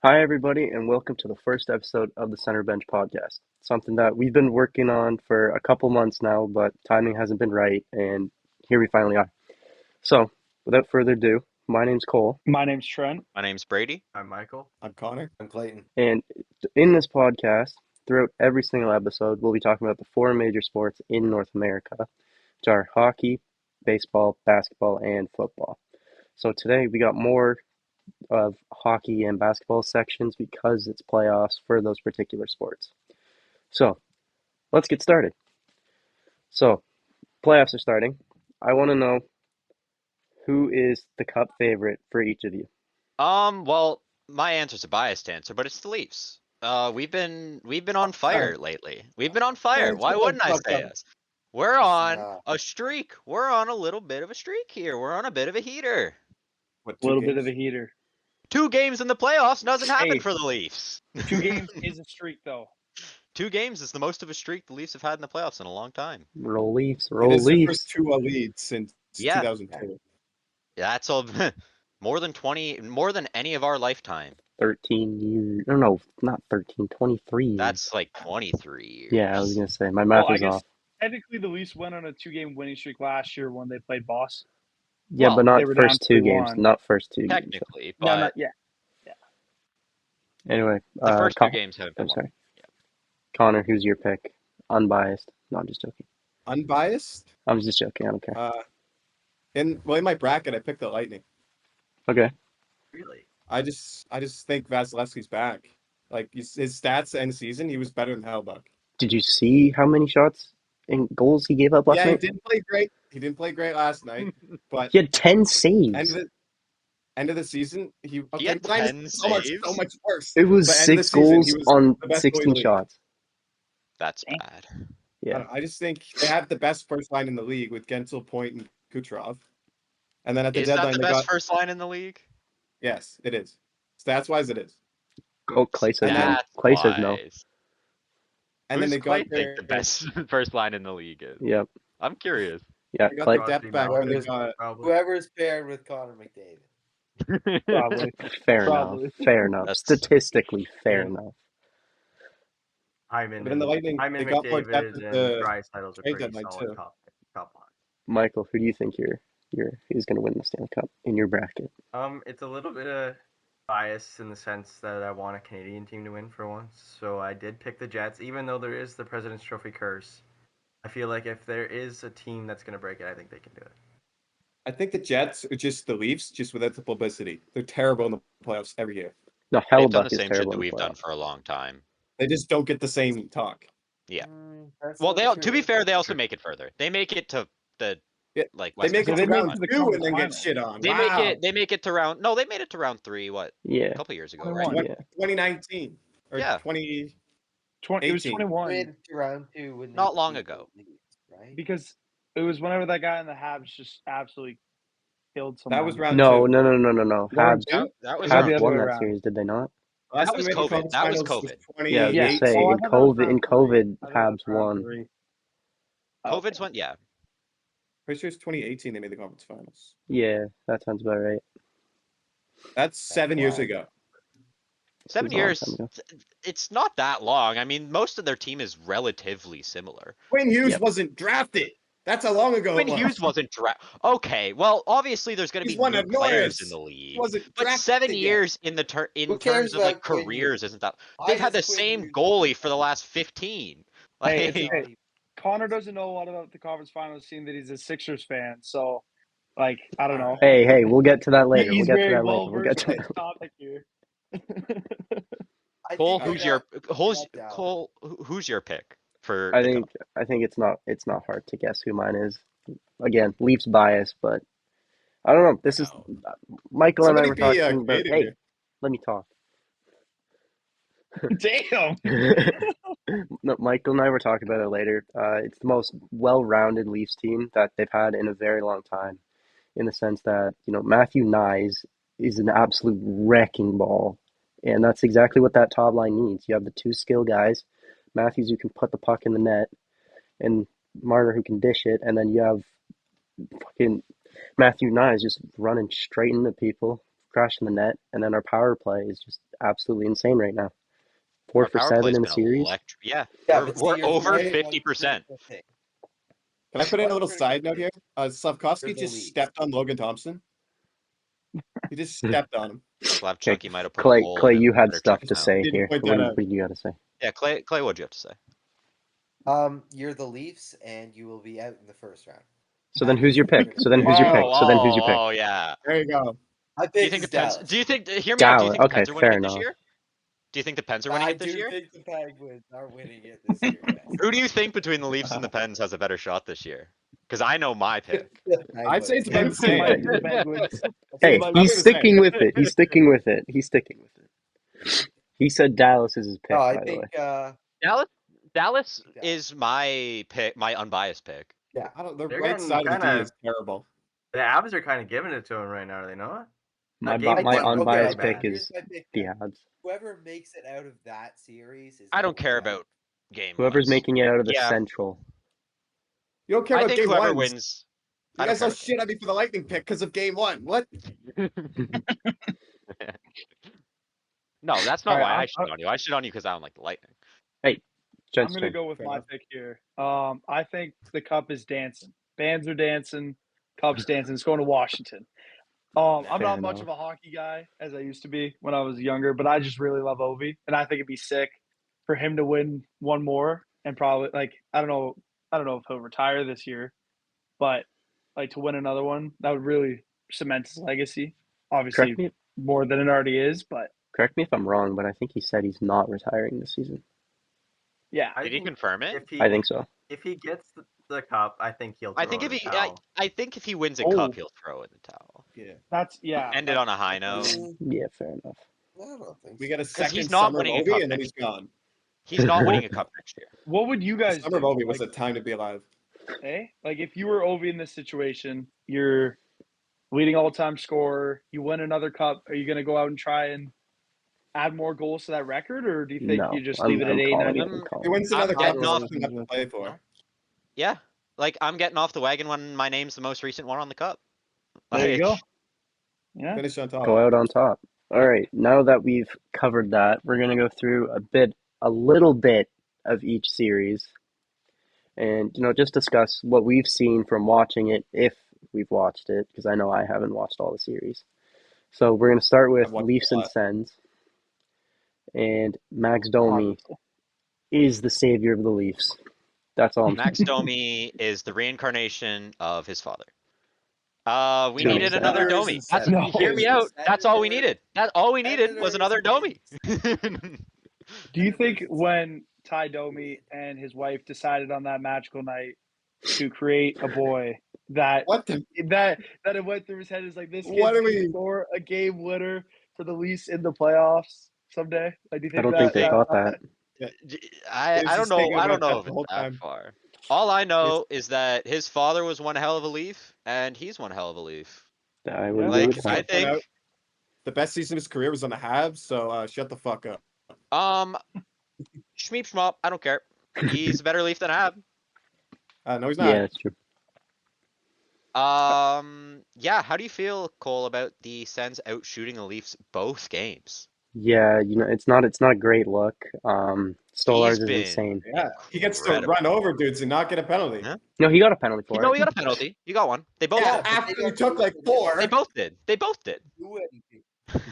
Hi, everybody, and welcome to the first episode of the Center Bench podcast. Something that we've been working on for a couple months now, but timing hasn't been right, and here we finally are. So, without further ado, my name's Cole, My name's Trent. My name's Brady. I'm Michael. I'm Connor. I'm Clayton. and in this podcast, throughout every single episode, we'll be talking about the four major sports in North America, which are hockey, baseball, basketball, and football. So today we got more of hockey and basketball sections because it's playoffs for those particular sports. So, let's get started. So, playoffs are starting. I want to know who is the cup favorite for each of you. Well, my answer's a biased answer, but it's the Leafs. We've been on fire lately. We've been on fire. Hey, Why shut the wouldn't I fuck say up. us? We're on Nah. a streak. We're on a little bit of a streak here. We're on a bit of a heater. What, A little bit of a heater. 2 games in the playoffs doesn't happen Hey. for the Leafs. 2 games is a streak, though. 2 games is the most of a streak the Leafs have had in the playoffs in a long time. Roll Leafs, It roll is the Leafs. first two leads since Yeah. 2002. That's all more than any of our lifetime. 13 years. No, not 13, 23 years. That's like 23 years. Yeah, I was going to say, my math I is guess off. technically the Leafs went on a 2-game winning streak last year when they played Boston. Yeah, Well, but not they were down first 2 games. 3-1. Not first 2 games. Technically, No, but not yet. Anyway, the first 2 games haven't been I'm won. sorry. Connor, who's your pick? Unbiased. No, I'm just joking. Unbiased? I'm just joking. I don't care. In my bracket, I picked the Lightning. Okay. Really? I just think Vasilevsky's back. Like his stats end season, he was better than Hellbuck. Did you see how many shots and goals he gave up last Yeah, he night? didn't play great. He didn't play great last night, but He had 10 saves. end of the season, he had mine's 10 so much worse. It was But end of the 6 season, goals he was on the best goalie in 16 the league. shots. That's Dang. bad. Yeah. I just think they have the best first line in the league with Gensel, Point, and Kucherov. And then at the Is that deadline, the they best got first line in the league? yes, it is. Stats wise, it is. Oh, Clay says no. That's Clay says no. wise. And then Who's they Clay got think the best first line in the league is? Yep. I'm curious. Yeah, they got Clay. their depth back when they got Whoever is paired with Connor McDavid. Probably. Fair Probably. enough. Fair enough. That's- Statistically, fair Yeah. enough. Hyman But in the Lightning, Hyman they got more McDavid depth at and the Dreisaitl's a trade pretty deadline, solid too. top line. Michael, who do you think who's going to win the Stanley Cup in your bracket? It's a little bit of bias in the sense that I want a Canadian team to win for once, so I did pick the Jets, even though there is the President's Trophy curse. I feel like if there is a team that's going to break it, I think they can do it. I think the Jets are just the Leafs, just without the publicity. They're terrible in the playoffs every year. No, They've done Hellbuck the is same shit terrible that in the we've done playoffs. for a long time. They just don't get the same talk. Yeah. That's Well, not to be true. fair, they also make it further. They make it to the Yeah, like They make it They to made it round to the 2 and then get conference shit on. They Wow. make it to round. No, they made it to round 3. What? Yeah. A couple years ago, right? 21. Yeah. 2019 or Yeah. 20. It was 18. 21 Made to round 2 when Not they long beat ago. the Leafs, right? because it was whenever that guy in the Habs just absolutely killed someone. That was round No, 2. no. Round Habs, 2? That was Or round the Habs other won way that around. series, did they not? Last That was time we made the COVID. conference That was finals COVID. Yeah, I was gonna '28. say Oh, I in thought that was COVID. In round COVID, three. I thought that was Habs round won. 3. COVID's one. Yeah. Pretty sure it's 2018 they made the conference finals. Yeah, that sounds about right. That's 7 years Wow. ago. 7 It was a long years. time ago. It's not that long. I mean, most of their team is relatively similar. Quinn Hughes Yep. wasn't drafted. That's how long ago Quinn it was. Hughes wasn't drafted. Okay, well, obviously there's going to He's be one new of players Norris. in the He league. wasn't But drafted 7 yet. years in Who cares terms of like about Quinn careers Hughes? isn't that? Why They've had the does Quinn same Hughes- goalie for the last 15. Hey, Like, it's okay. Connor doesn't know a lot about the conference finals, seeing that he's a Sixers fan. So, like, I don't know. Hey, we'll get to that later. He's we'll get to very that well later. We'll get versed to on that. this topic here. I Cole, think who's your pick for I the think cup? I think it's not hard to guess who mine is. Again, Leafs bias, but I don't know. This is Michael and I Somebody were be talking about. creative Hey, here. let me talk. Damn. No, Michael and I were talking about it later. It's the most well-rounded Leafs team that they've had in a very long time, in the sense that Matthew Nyes is an absolute wrecking ball, and that's exactly what that top line needs. You have the two skill guys, Matthews who can put the puck in the net, and Marner who can dish it, and then you have fucking Matthew Nyes just running straight into people, crashing the net, and then our power play is just absolutely insane right now. 4 Our for power 7 play's in the been series. electric. Yeah, Yeah, we're but we're see, you're over forgetting one 50%. critical thing. Can I put in a One little critical side note thing. here? Slavkovsky You're the just Leafs. stepped on Logan Thompson. He just stepped on him. Slav Okay, Chunky might have put a Clay, hole Clay, in you his had better stuff chunk to now. say Need to here. point What that do you, out. what do you got to say? Yeah, Clay, what'd you have to say? You're the Leafs, and you will be out in the first round. So then who's your pick? So then who's your pick? Oh, So then who's your pick? oh, yeah. There you go. My Do you pick think is the Pens? Dallas. Do you think? Hear me out. Do you Dallas. think the Okay, Pens are winning fair it this enough. year? Do you think the Pens are winning I it this do year? think the Penguins are winning it this year. Yes. Who do you think between the Leafs and the Pens has a better shot this year? Because I know my pick. The I'd say it's Penguins. about the Might be same. the Penguins. Hey, About he's the sticking same. with it. He's sticking with it. He's sticking with it. He said Dallas is his pick, No, I by the way. think. Dallas Yeah. is my pick, my unbiased pick. Yeah. I don't. The They're right getting side of the D kinda- is terrible. The Avs are kind of giving it to him right now, are they not? My game my one was unbiased really pick bad. is Here's my pick. the then. Habs. Whoever makes it out of that series is. I don't going care down. about game. Whoever's ones. making it out of the Yeah. Central. You don't care I about think game whoever ones. wins. You I don't guys care all about shit at me for the Lightning pick because of game one. What? No, that's not All right, why I I'm- shit on you. I shit on you because I don't like the Lightning. I'm Jets gonna turn. go with Fair my enough. pick here. I think the cup is dancing. Bands are dancing. Cup's dancing. It's going to Washington. I'm Fair not much enough. of a hockey guy as I used to be when I was younger, but I just really love Ovi, and I think it'd be sick for him to win one more and probably I don't know if he'll retire this year, but like to win another one that would really cement his legacy. Obviously Correct me, more than it already is, but correct me if I'm wrong, but I think he said he's not retiring this season. yeah, Did he confirm it? I think so. If he gets the cup, I think he'll. I throw think in if the he, I, towel. I think if he wins a Oh. cup, he'll throw in the towel. Yeah. that's End it on a high note. Yeah, fair enough. I don't think We so. got a second he's not summer of winning a Ovi, cup and then next he's gone. He's not winning a cup next year. What would you guys Summer of do? Ovi was a time to be alive. Like if you were Ovi in this situation, you're leading all-time scorer, you win another cup, are you going to go out and try and add more goals to that record, or do you think No, you just I'm, leave it at I'm 8, calling 9? it. I'm I'm- He calling wins I'm another cup. getting There's off- nothing left to play for. Yeah, like I'm getting off the wagon when my name's the most recent one on the cup. There you Like, go. Yeah. Finish on it. top. Go out on top. All right, now that we've covered that, we're gonna go through a little bit of each series, and just discuss what we've seen from watching it, if we've watched it, because I know I haven't watched all the series. So we're gonna start with I've watched Leafs a and lot. Sens, and Max Domi is the savior of the Leafs. That's all I'm Max saying. Domi is the reincarnation of his father. We To an needed extent. another Senators Domi. and That's Senators. hear me out. That's all we needed. That all we needed was another Domi. Do you think when Ty Domi and his wife decided on that magical night to create a boy that What the? that it went through his head is like this kid's What are gonna we- score a game winner for the Leafs in the playoffs someday? Like, do you I think don't think they that thought that. I It's don't just know. thinking I don't about know that if the it's whole that time. far. All I know is that his father was one hell of a Leaf, and he's one hell of a Leaf. I would Yeah. agree Like with I that. think, The best season of his career was on the Habs, so shut the fuck up. Schmeep schmop. I don't care. He's a better Leaf than I have. No, he's Yeah, not. that's true. Yeah. How do you feel, Cole, about the Sens out shooting the Leafs both games? Yeah, it's not a great look. Stolarz He's is been insane. Yeah, he gets to incredible. run over dudes and not get a penalty. Yeah. No, he got a penalty for No, it. he got a penalty. You got one. They both Yeah, did. after he took like 4. They both did. They both did.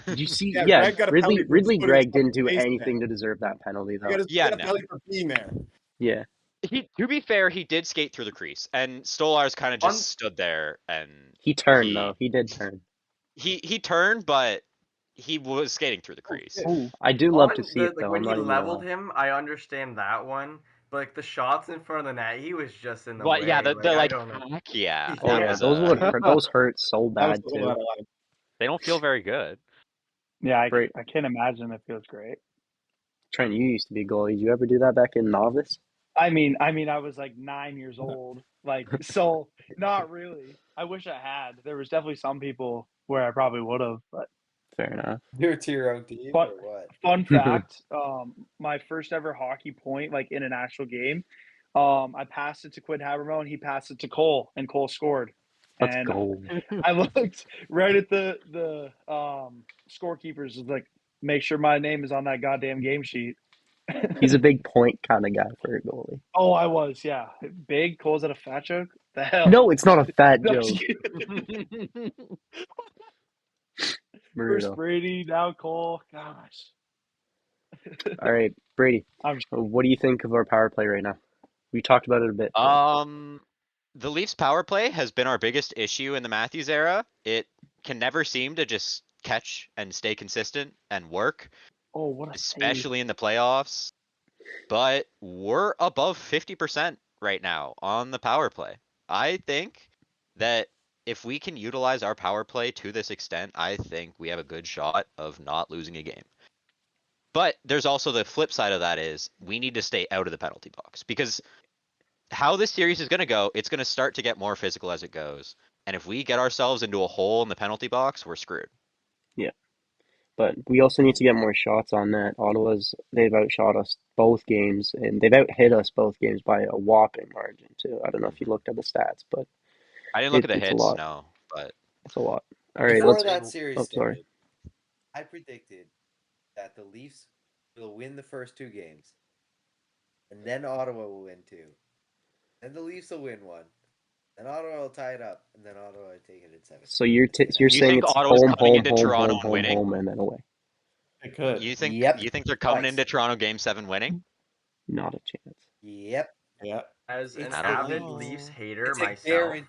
Did you see? Yeah, Yeah, Greg got a penalty for Ridley putting Gregg his didn't do face in anything there. to deserve that penalty, You though. gotta Yeah, get a no. penalty for being there. Yeah, To be fair, he did skate through the crease, and Stolarz kind of just stood there and he turned He- though. He did turn. he turned, but he was skating through the crease. Ooh. I do love to see it Like though. when I'm he not even gonna leveled lie. him, I understand that one. But like the shots in front of the net, he was just in the But way. yeah, the I like don't know. heck yeah. Oh that yeah, was those hurt so That was bad a little too. out of line. they don't feel very good. Yeah, I Great. can't imagine. It feels great. Trent, you used to be a goalie. Did you ever do that back in novice? I mean, I was like 9 years old, like so. Not really. I wish I had. There was definitely some people where I probably would have, but. Fair enough. You're to your own team But- or what? Fun fact, my first ever hockey point, like in an actual game, I passed it to Quinn Habermill and he passed it to Cole, and Cole scored. Let's and go. I looked right at the scorekeepers. Was like, make sure my name is on that goddamn game sheet. He's a big point kind of guy for a goalie. Oh, I was, yeah. Big Cole's at a fat joke. The hell. No, it's not a fat That's joke. First Brutal. Brady, now Cole. Gosh. All right, Brady. I'm What do you think of our power play right now? We talked about it a bit. The Leafs power play has been our biggest issue in the Matthews era. It can never seem to just catch and stay consistent and work, Oh, what a save. especially in the playoffs. But we're above 50% right now on the power play. I think that if we can utilize our power play to this extent, I think we have a good shot of not losing a game. But there's also the flip side of that is we need to stay out of the penalty box because how this series is going to go, it's going to start to get more physical as it goes. And if we get ourselves into a hole in the penalty box, we're screwed. Yeah. But we also need to get more shots on net. They've outshot us both games, and they've out-hit us both games by a whopping margin, too. I don't know if you looked at the stats, but I didn't look at the it's a hits, lot. no, but It's a lot. All right, Before let's. that series Oh, sorry. started, I predicted that the Leafs will win the first 2 games, and then Ottawa will win 2. Then the Leafs will win 1. Then Ottawa will tie it up, and then Ottawa will take it in 7. So you're you saying think it's Ottawa's home, coming home, into home, Toronto home, and home, winning? home, and then away. It could. You think Yep. they're coming Twice. into Toronto Game 7 winning? Not a chance. Yep. Yeah. As an It's avid the- Leafs hater It's a myself, guarantee.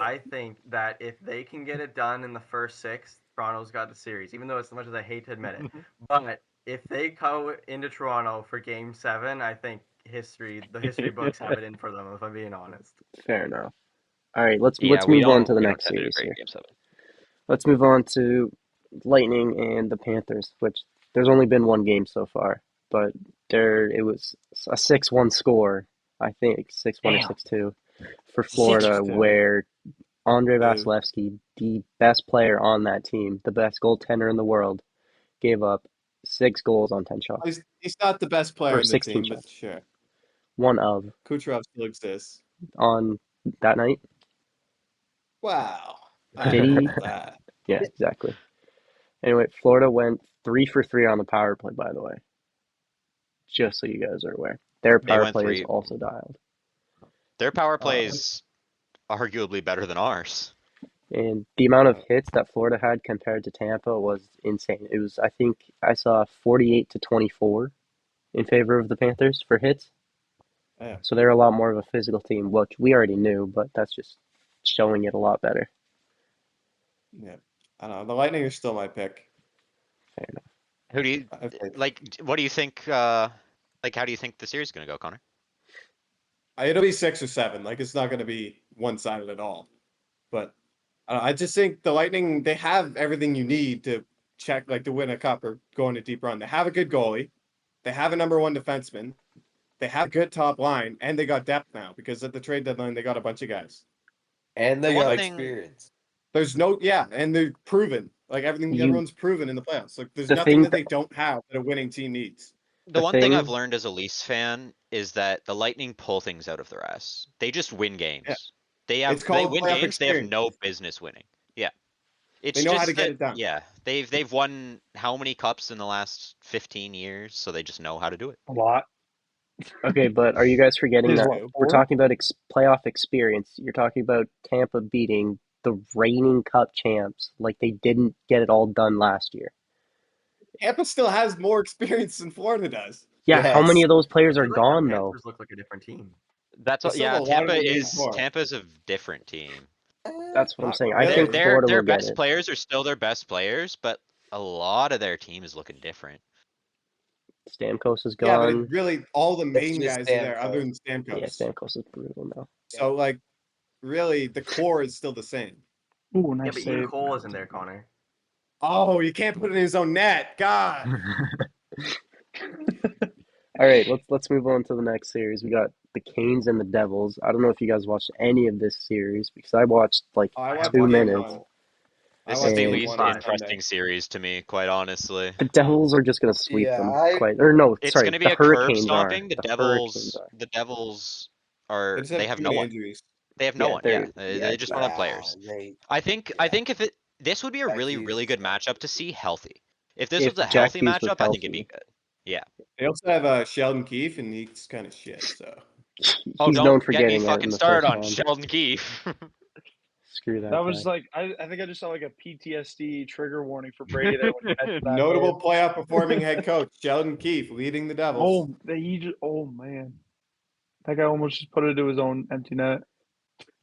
I think that if they can get it done in the first 6, Toronto's got the series. Even though as much as I hate to admit it, but if they go into Toronto for Game 7, I think the history books have it in for them. If I'm being honest. Fair enough. All right, let's Yeah, we move on don't to the we don't next tend to do series great here. in Game 7. Let's move on to Lightning and the Panthers, which there's only been one game so far, but it was a 6-1 score, I think, 6-1 or Damn. 6-2 for Florida, 6-2. where Andrei Dude. Vasilevsky, the best player on that team, the best goaltender in the world, gave up 6 goals on 10 shots. He's not the best player Or in the 16 team, but shots. sure. One of Kucherov still exists. on that night. Wow. I Did don't know he? about that. Yeah, exactly. Anyway, Florida went 3 for 3 on the power play, by the way. Just so you guys are aware. Their They power went play is 3. also dialed. Their power play is arguably better than ours. And the amount of hits that Florida had compared to Tampa was insane. It was, I think, I saw 48-24 in favor of the Panthers for hits. Yeah. So they're a lot more of a physical team, which we already knew, but that's just showing it a lot better. Yeah. I don't know. The Lightning are still my pick. Fair enough. Who do you I think- like? What do you think? Like, how do you think the series is gonna go, Connor? It'll be 6 or 7. Like, it's not going to be one-sided at all. But I just think the Lightning, they have everything you need to to win a cup or go on a deep run. They have a good goalie. They have a number 1 defenseman. They have a good top line, and they got depth now because at the trade deadline, they got a bunch of guys. And they The one got thing- experience. There's and they're proven. Like, everyone's proven in the playoffs. Like, there's The nothing thing that they don't have that a winning team needs. The The one thing I've thing- learned as a Leafs fan is that the Lightning pull things out of their ass. They just win games. Yeah. They It's they called win playoff games they have experience. no business winning. Yeah. It's They know how just to get that- it done. Yeah. They've won how many cups in the last 15 years, so they just know how to do it. A lot. Okay, but are you guys forgetting Is that what, we're 4? talking about playoff experience? You're talking about Tampa beating the reigning Cup champs like they didn't get it all done last year. Tampa still has more experience than Florida does. Yeah, how Yes. many of those players I are feel like the gone though? Panthers look like a different team. That's They what, still yeah, have a lot of Tampa the is before. Tampa's a different team. That's what I'm Not saying. I really. think Florida Their will get best it. players are still their best players, but a lot of their team is looking different. Stamkos is Yeah, but gone. it really all the main just guys are there, other Stamkos. than Stamkos. Yeah, Stamkos is brutal now. So like, really, the core is still the same. Ooh, Yeah, nice but Ian save. Cole isn't there, Connor. Oh, you can't put it in his own net. God. All right, let's move on to the next series. We got the Canes and the Devils. I don't know if you guys watched any of this series because I watched like I watched 2 game minutes. one. This I is the watched least game one on interesting Sunday. series to me, quite honestly. The Devils are just gonna sweep Yeah, them. I- Or no, It's sorry, going to be the a curb Hurricanes are. stomping. The Hurricanes Devils, are. the Devils are. They just have They have too no many one. injuries. They have no Yeah, one. Yeah, they're they just don't have players. They I think yeah. if this would be a Jack really Hughes really is good done. matchup to see healthy. If this if was a Jack healthy Hughes was matchup, I think it'd be healthy, good. Yeah. They also have Sheldon Keefe, and he's kind of shit. So Oh, he's known don't for get me getting out in fucking the started first on round. Sheldon Keefe. Screw that That guy. was like I think I just saw like a PTSD trigger warning for Brady there when he mentioned that notable name. playoff performing head coach Sheldon Keefe leading the Devils. Oh man, that guy almost just put it to his own empty net.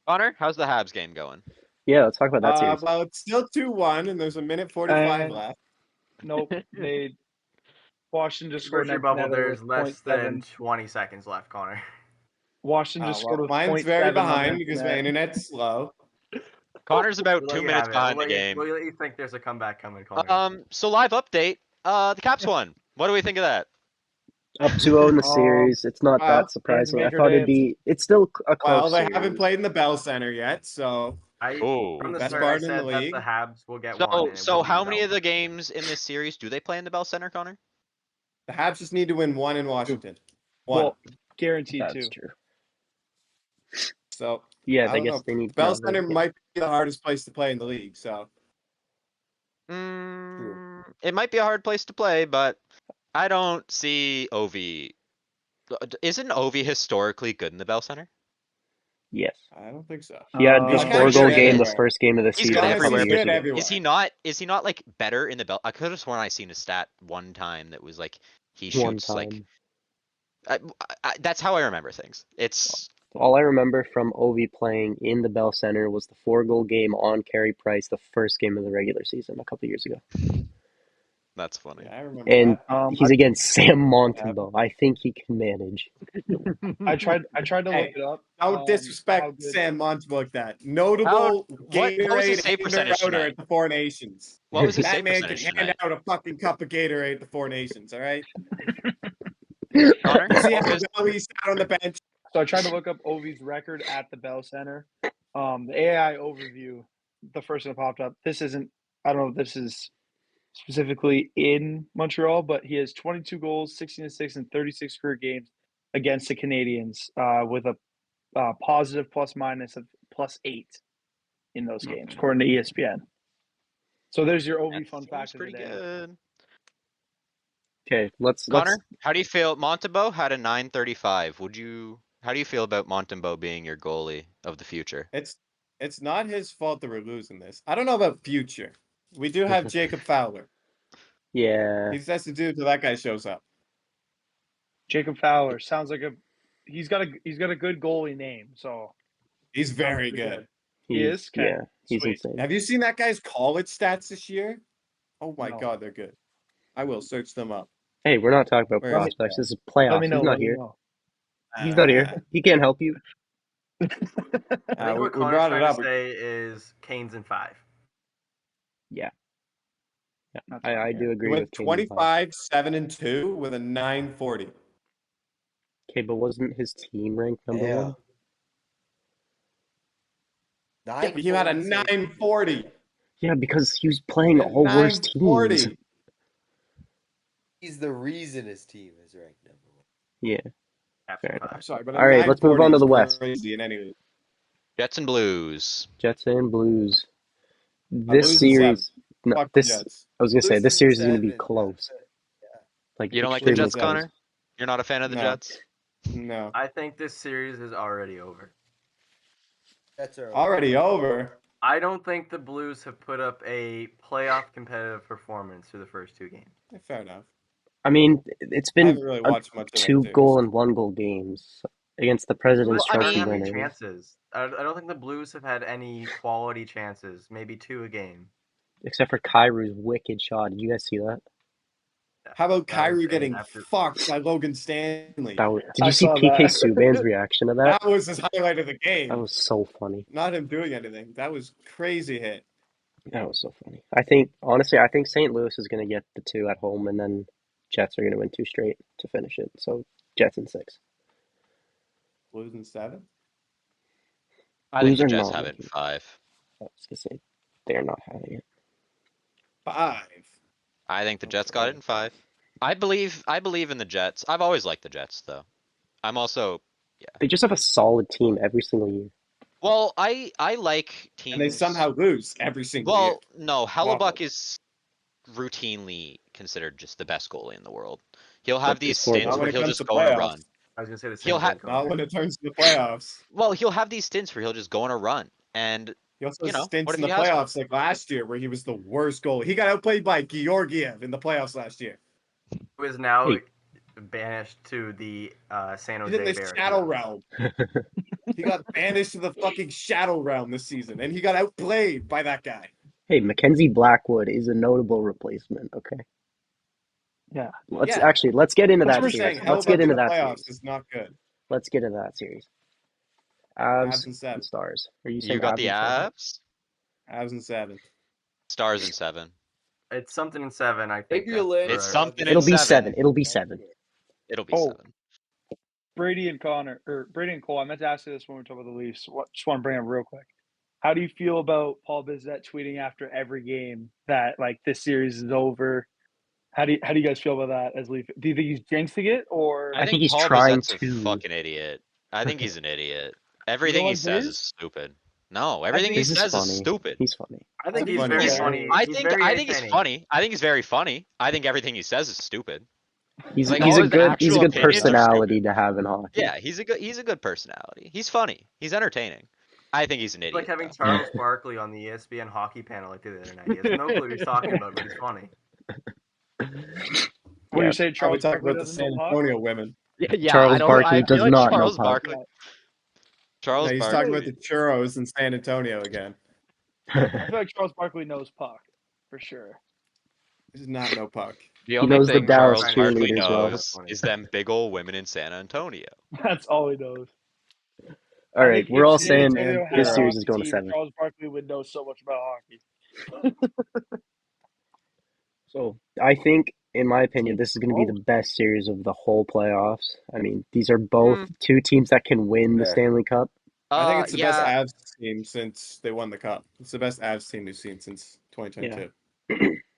Connor, how's the Habs game going? Yeah, let's talk about that series. Well, it's still 2-1, and there's a minute 45 And left. nope, they Washington just scored Where's an your empty bubble? netter with There's less than 0.7. 20 seconds left, Connor. Washington just scored Well, with mine's point very 0.7 on the behind empty because my net. internet's slow. Connor's about We'll 2 let you minutes have it. behind the game. We'll let you think there's a comeback coming, Connor. So live update. The Caps won. What do we think of that? Up 2-0 in the Um, series. It's not Well, that surprising. I Maker thought it'd dance. be. It's still a well, close they haven't series. played in the Bell Center yet, so From Oh. the best start, I part in the said that the league. Habs will get one, So and it so will be how the many Bell of the Center. games in this series do they play in the Bell Center, Connor? The Habs just need to win one in Washington. One. Well, guaranteed That's too. true. So Yeah, I I don't guess know. they need The Bell ground Center game. might be the hardest place to play in the league. So It might be a hard place to play, but I don't see Ovi. Isn't Ovi historically good in the Bell Center? Yes. I don't think so. He had He's the kind of Pretty sure 4-goal good he game the is. everywhere. first game of the He's To be good season a honest, couple he's everywhere, years but good ago. everywhere. is he not like better in the Bell? I could have sworn I seen a stat one time that was like he One shoots like time. that's how I remember things. It's All I remember from Ovi playing in the Bell Center was the 4-goal game on Carey Price, the first game of the regular season a couple years ago. that's funny. Yeah, I remember And that. he's against Sam Montembeau. I think he can manage. I tried to look Hey, it up. don't How disrespect good? Sam Montembeau like that. How Notable what was his Gatorade save hander percentage outer tonight? at the Four Nations. What was his That save man can percentage hand tonight? out a fucking cup of Gatorade at the Four Nations. All right. Connor? Does he What have was a belly sat on the bench? So I tried to look up Ovi's record at the Bell Center. The AI overview, the first one that popped up. This isn't. I don't know if this is specifically in Montreal, but he has 22 goals, 16 assists, and 36 career games against the Canadians, with a positive plus minus of +8 in those games, according to ESPN. So there's your that OV fun seems fact of the pretty day. good. Okay, let's Connor, how do you feel? Montembeau had a 935. How do you feel about Montembeau being your goalie of the future? It's not his fault that we're losing this. I don't know about future. We do have Jacob Fowler. yeah. He just has to do until that guy shows up. Jacob Fowler sounds like he's got a good goalie name, so He's sounds very pretty good. He is? Okay. Yeah, he's Sweet. insane. Have you seen that guy's college stats this year? Oh my No. god, they're good. I will search them up. Hey, we're not talking about Where is prospects. This is Let playoffs. me know. He's not Let me here. know. He's not here. He can't help you. I think we what Connor's brought it trying up. to say is Canes in 5. Yeah, That's I fine, do He agree went with Kane. 25, 7, and 2 with a 940. Okay, but wasn't his team ranked number Damn. one? Yeah, but he had a 940. Yeah, because he was playing A all worse teams. 940. He's the reason his team is ranked number one. Yeah. Caps Fair in enough. 5. I'm sorry, but All right, let's move on to the West. Crazy in any league. Jets and Blues. Jets and Blues. I'm This losing series, no, Fuck the this Jets. I was gonna say this Losing series is gonna be 7. close. Like You don't like the extremely Jets, close. Connor? You're not a fan of the No. Jets? No. I think this series is already over. That's our Already over. I don't think the Blues have put up a playoff competitive performance through the first 2 games. Fair enough. I mean, it's I been haven't really watched much of that 2-goal series. and 1-goal games against the Blues President's I haven't Trophy had mean- any winners. chances. I don't think the Blues have had any quality chances. Maybe 2 a game. Except for Kairu's wicked shot. Did you guys see that? How about That was Kyrie a getting after- fucked by Logan Stanley? Did I you see saw PK that. Subban's reaction to that? That was his highlight of the game. That was so funny. Not him doing anything. That was crazy hit. That was so funny. I think St. Louis is going to get the 2 at home, and then Jets are going to win 2 straight to finish it. So Jets in 6. Blues in 7. I think Blues the are Jets not have it in making 5. I was going to say they're not having it. 5. I think the Jets got it in 5. I believe in the Jets. I've always liked the Jets, though. I'm also They just have a solid team every single year. Well, I like and they teams. somehow lose every single year. Well, no, Awful. Hellebuck is routinely considered just the best goalie in the world. He'll But have they these scored stints Not when where it he'll comes just to go on a playoffs. run. I was gonna say the He'll same ha- thing. Not when it turns to the playoffs. Well, he'll have these stints where he'll just go on a run, and He also you has know, stints what if in the he has one? playoffs, like last year, where he was the worst goalie. He got outplayed by Georgiev in the playoffs last year. Who is now Hey. banished to the San He's in Jose the Barracuda. Shadow Realm. He got banished to the fucking Shadow Realm this season, and he got outplayed by that guy. Hey, Mackenzie Blackwood is a notable replacement. Okay. Yeah. Let's Yeah. get into That's that what we're series. saying. Let's get Hellebuck in into the that playoffs series. is not good. Let's get into that series. Avs Avs and 7. and Stars. Are you You saying got Avs the and Stars? Avs, Avs and 7. Stars in 7. It's something in 7, I think. Figure Lynn. It's for something the in It'll be 7. 7. It'll be 7. It'll be Oh. 7. Brady and Cole. I meant to ask you this when we were talking about the Leafs. Just want to bring it up real quick. How do you feel about Paul Bissett tweeting after every game that like this series is over? How do you guys feel about that as Leaf? Do you think he's jinxing it or I think he's Paul trying Bizzet's a to. fucking idiot. I think he's an idiot. you Everything don't he like says is Biz? stupid. No, everything he This is says is funny. stupid. He's funny. I think he's funny very guy. funny. I He's think very I think he's entertaining. funny. I think he's very funny. I think everything he says is stupid. He's Like, he's all a his good actual opinions are personality stupid. to have in hockey. Yeah, he's a good personality. He's funny. He's entertaining. I think he's an It's like idiot. having though. Charles Barkley on the ESPN hockey panel like the other night. He has no clue what he's talking about, but he's funny. what Yeah. you're saying? Are we Charles talking Barkley about the doesn't know San puck? Antonio women? Yeah, Charles I don't. Barkley I does feel like not know Charles puck. Barkley. No, Charles he's Barkley. talking about the churros in San Antonio again. I feel like Charles Barkley knows puck for sure. This is not no puck. The He only knows the thing Dallas Charles Barkley cheerleaders well. knows is them big old women in San Antonio. That's all he knows. All I right, think we're if all San saying Antonio had this a series is hockey going to team, 7. Charles Barkley would know so much about hockey. So I think, in my opinion, this is going to be the best series of the whole playoffs. I mean, these are both two teams that can win the Fair. Stanley Cup. I think it's the best Yeah. Avs team since they won the cup. It's the best Avs team we've seen since 2022.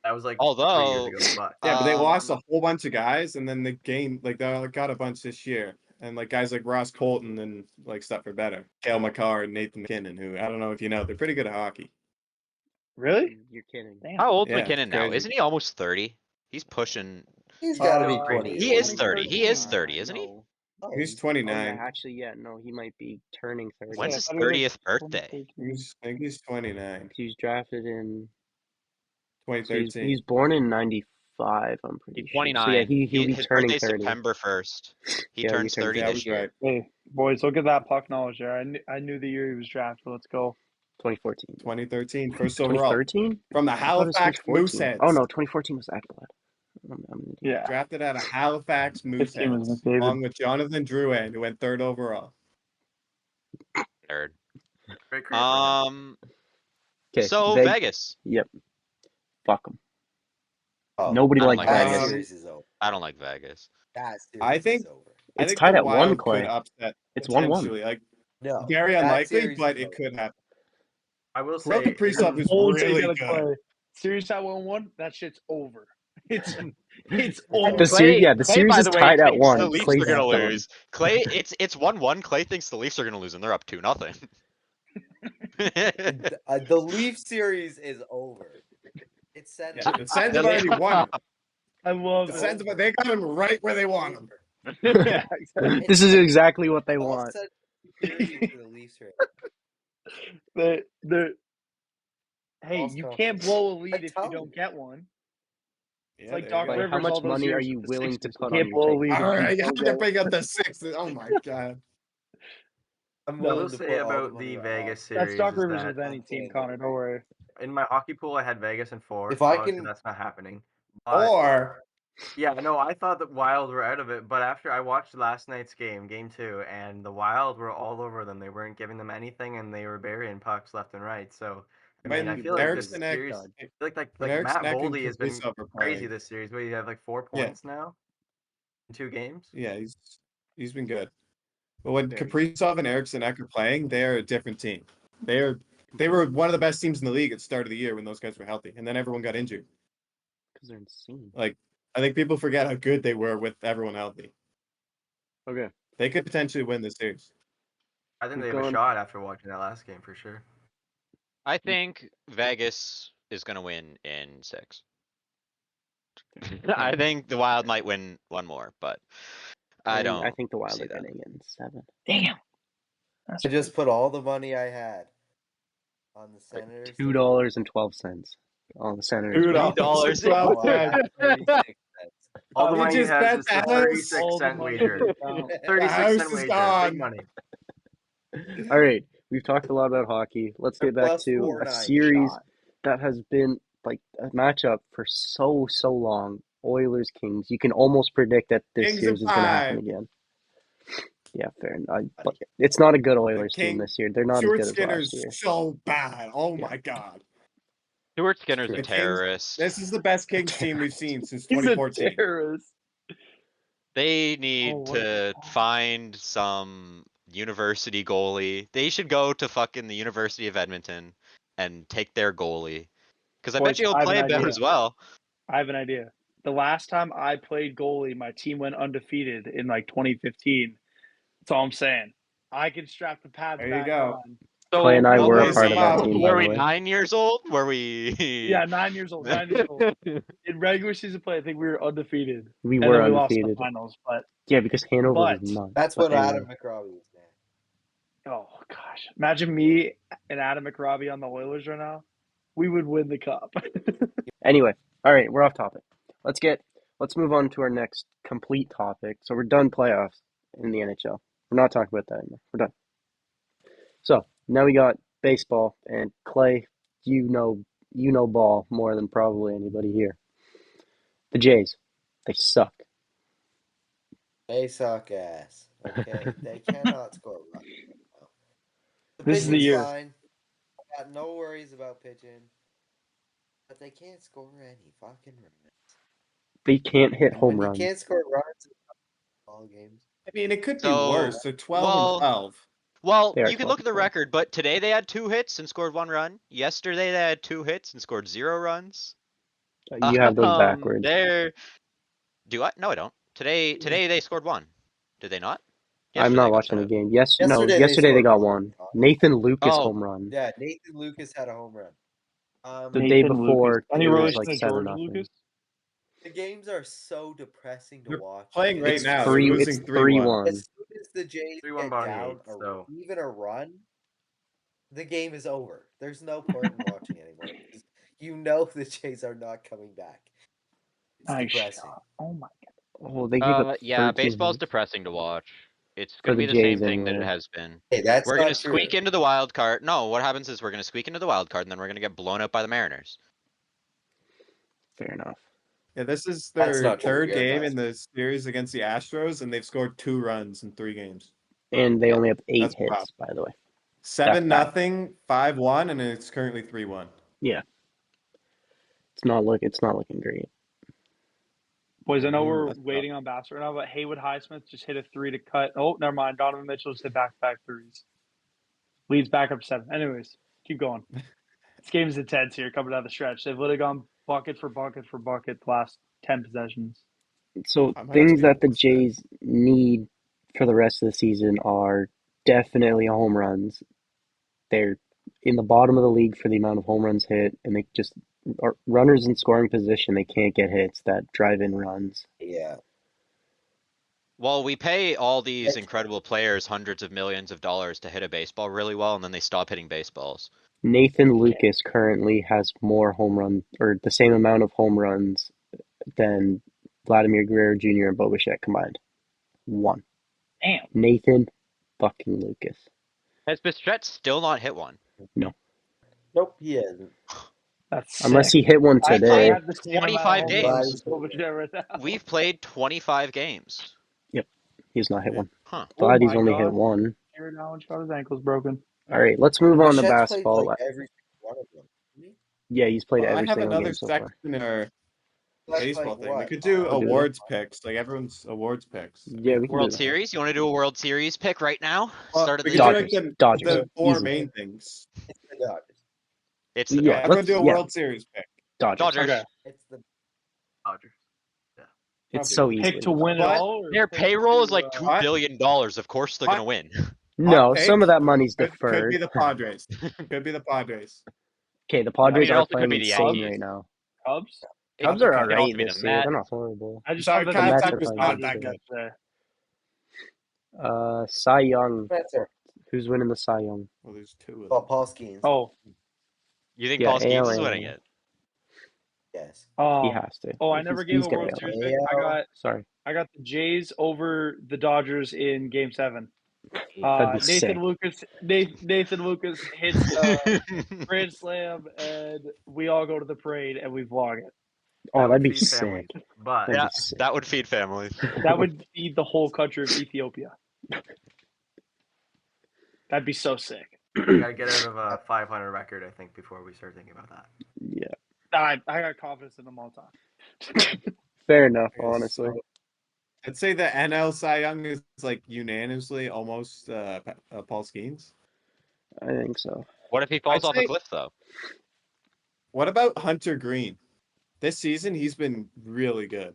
That was like Although, 3 years ago, but Yeah, but they lost a whole bunch of guys, and then the game, like they got a bunch this year, and like guys like Ross Colton and like stuff are better. Kale McCarr and Nathan McKinnon, who I don't know if you know, they're pretty good at hockey. Really? You're kidding. Damn. how old's Yeah, it's McKinnon now? crazy. Isn't he almost 30? He's pushing. He's got to be No, 28. He is 30. He is 30, isn't he? No. Oh, He's Oh, yeah, 29. actually, yeah, no, he might be turning 30. When's Yeah, his I thought he was, 30th birthday? 2013. I think he's 29. He was drafted in. So 2013. he's born in '95. I'm pretty He's sure. So yeah, 29. he'll be His turning birthday's 30. September 1st. He Yeah, turns 30 Yeah, I this was year. right. Hey, boys, look at that puck knowledge there. I knew the year he was drafted. Let's go. 2014. 2013, first overall 2013? from the I thought it was Halifax 2014. Mooseheads. Oh no, 2014 was Ekblad. I'm an idiot. Yeah. Drafted out of Halifax His team was Mooseheads, McDavid. along with Jonathan Drouin, who went third overall. Nerd. great career for him. Okay, So Vegas. Yep. Fuck them. Oh, Nobody I don't liked like that Vegas. Vegas. series is over. I don't like Vegas. That series I think- is over. I It's think tied the at 1, Wild Clay. could upset It's 1-1. potentially. Like No, very that unlikely, series but is it over. could happen. I will Kirill say, Kaprizov is Bold take really out of good. Clay. Series at 1-1, that shit's over. It's And over. The series, yeah, the Clay, series by is the way, tied at thinks 1. the Leafs Clay's are gonna done. lose. Clay, it's 1-1. Clay thinks the Leafs are gonna lose, and they're up 2-0. The Leaf series is over. It's set. Yeah, the Sens have already won. I love The it. Sens, they got him right where they want him. Yeah, exactly. This is exactly what they All want. set period for the Leafs right Hey, False you confidence. can't blow a lead I if you tell don't you. get one. It's Yeah, like there Doc you go. Clay, Rivers. how much all those money are years you with the willing to Sixers. put You on can't your blow a take? lead. if All right, you don't had to get bring up the Sixers. Oh my god. I'm I willing will to say put all about money the on Vegas hockey. That's series Doc is Rivers that with any team, Okay, Connor. Don't worry. in my hockey pool, I had Vegas in 4. If I Obviously can- that's not happening. But Or yeah, no, I thought the Wild were out of it, but after I watched last night's game, game 2, and the Wild were all over them. They weren't giving them anything, and they were burying pucks left and right. So, I mean, I when feel like Eric this Stanek, series, I feel like when like Eric Matt Stanek and Boldy has been Kaprizov are crazy playing, this series. Where you have like 4 Yeah. points now in 2 games. yeah, he's been good. But when Very Kaprizov and Eric Stanek are playing, they are a different team. They were one of the best teams in the league at the start of the year when those guys were healthy, and then everyone got injured. Because they're insane. Like I think people forget how good they were with everyone healthy. Okay. They could potentially win this series. I think We've they have a gone. shot after watching that last game for sure. I think Vegas is gonna win in 6. I think the Wild might win one more, but I I don't think the Wild see are that. getting in 7. Damn. That's I just put all the money I had on the Senators. to win. $2.12 on the Senators. $2. No, I got 36 cents. All the You money you just have bet is the a house. 36 all the cent money wager. in the account. 36 house cent is wager. gone. Big money. All right, we've talked a lot about hockey. Let's get back Plus to a 490. series Shot. that has been like a matchup for so long. Oilers Kings. You can almost predict that this Kings series of is going to happen 5. again. Yeah, fair enough. But it's not a good Oilers team King- this year. They're not as Stuart good as Skinner's last year. so bad. Oh Yeah. my god. Stuart Skinner's The a Kings- terrorist. This is the best Kings team we've seen since He's a 2014. terrorist. They need what to find some university goalie. They should go to fucking the University of Edmonton and take their goalie. Because I bet Boys, you he'll I have play an about idea. as well. I have an idea. The last time I played goalie, my team went undefeated in like 2015. That's all I'm saying. I can strap the pads There you back go. on. Clay and I what were a Blaze part of that them team, by Were the we way. 9 years old? Were we? Yeah, 9 years old. 9 years old. In regular season play, I think we were undefeated. We And were then we lost in the undefeated. finals. But Yeah, because Hanover was But- nuts. That's But what anyway. Adam McRobbie was saying. oh gosh, imagine me and Adam McRobbie on the Oilers right now. We would win the cup. Anyway, all right, we're off topic. Let's move on to our next complete topic. So we're done playoffs in the NHL. We're not talking about that anymore. We're done. So now we got baseball, and Clay, you know ball more than probably anybody here. The Jays, they suck. They suck ass. Okay, they cannot score runs. The This is the pitching's year. fine. I got no worries about pitching, but they can't score any fucking runs. They can't hit And home when runs. you can't score runs in all games, I mean, it could be So, worse. They're 12 well- and 12. Well, They are you can 12 look at the 12. record, but today they had 2 hits and scored 1 run. Yesterday they had 2 hits and scored 0 runs. You have those backwards. They're. Do I? No, I don't. Today they scored 1. Did they not? I'm Yesterday not they got watching the two. game. Yesterday they Yesterday they scored got one. one. Nathan Lucas Oh. home run. yeah, Nathan Lucas had a home run. The Nathan day before, Lucas. Any it was relation like to George 7-0. Lucas? The games are so depressing to They're watch. playing right It's now. three. They're It's losing 3-1. As soon as the Jays 3-1 get Bobby down Yates, so. even a run, the game is over. There's no point in watching anymore because you know the Jays are not coming back. It's Nice depressing. shot. Oh my god. Oh, they gave up Yeah, 13 baseball's hits. depressing to watch. It's For gonna the be the same Jays thing that it anyway. has been. Hey, that's We're not gonna true. squeak into the wild card. No, what happens is we're gonna squeak into the wild card, and then we're gonna get blown out by the Mariners. Fair enough. Yeah, this is That's their not true. third You're game nuts. in the series against the Astros, and they've scored 2 runs in 3 games. And they only have 8 That's hits, rough. by the way. 7-0, 5-1, and it's currently 3-1. Yeah. It's not looking great. Boys, I know we're That's waiting on Bassett right now, but Haywood Highsmith just hit a 3 to cut. Oh, never mind. Donovan Mitchell just hit back-to-back threes. Leads back up 7. Anyways, keep going. This game's intense here coming down the stretch. They've literally gone bucket for bucket for bucket the last 10 possessions. So I might things have to that the watch that. Jays need for the rest of the season are definitely home runs. They're in the bottom of the league for the amount of home runs hit, and they just are runners in scoring position. They can't get hits that drive in runs. Yeah. Well, we pay all these incredible players hundreds of millions of dollars to hit a baseball really well, and then they stop hitting baseballs. Nathan Lucas currently has more home run or the same amount of home runs than Vladimir Guerrero Jr. and Bo Bichette combined. 1. Damn. Nathan fucking Lucas. Has Bichette still not hit one? Nope, he hasn't. That's Unless sick. he hit one I today. had the same amount of 25 home games. runs as Kovacic right now. We've played 25 games. He's not hit one. Huh. Glad he's my only God. hit one. Jared Allen shot his ankle's broken. All right, let's move on to Bichette's played basketball. like every one of them. Didn't Yeah, he's played Well, I every have single another game so far. section in our he? That's baseball like thing. We what? could do Oh, do we? awards picks, like everyone's awards picks. Yeah, we can World do that. Series? You want to do a World Series pick right now? Well, Start of we the could do year? like the Dodgers. 4 Easy. main things. It's the Dodgers. It's the Yeah, Dodgers. Everyone do a yeah. World Series pick. Dodgers. Dodgers. Okay. It's the Dodgers. It's so easy. Pick to win it But all? Or Their pick payroll is to, like $2 billion. Of course they're I- gonna win. No, take. some of that money's Could deferred. be the Padres. Could be the Padres. Okay, the I mean, Padres it are also could playing be the insane Yankees. right now. Cubs. Cubs It are can alright also be the this year. They're Mets. not horrible. I just So saw that Cubs Mets the are is playing not Padres that good. yesterday. Cy Young. Mets are Who's winning the Cy Young? Well, there's two of well, them. Paul Skeens. Oh, You think Yeah, Paul Skeens AL is and winning AL. it? Yes. He has to. I never gave He's a gonna World AL. Series pick. Sorry. I got the Jays over the Dodgers in Game 7. That'd be sick. Nathan Lucas hits a grand slam, and we all go to the parade and we vlog it. Oh, That that'd would be feed sick. families. But That'd Yeah, be sick. that would feed families. That would feed the whole country of Ethiopia. That'd be so sick. we gotta get out of a 500 record, I think, before we start thinking about that. Yeah. I got confidence in them all the time. Fair enough, Okay, honestly. so I'd say the NL Cy Young is like unanimously almost Paul Skeens. I think so. What if he falls I'd off a say- cliff, though? What about Hunter Green? This season, he's been really good.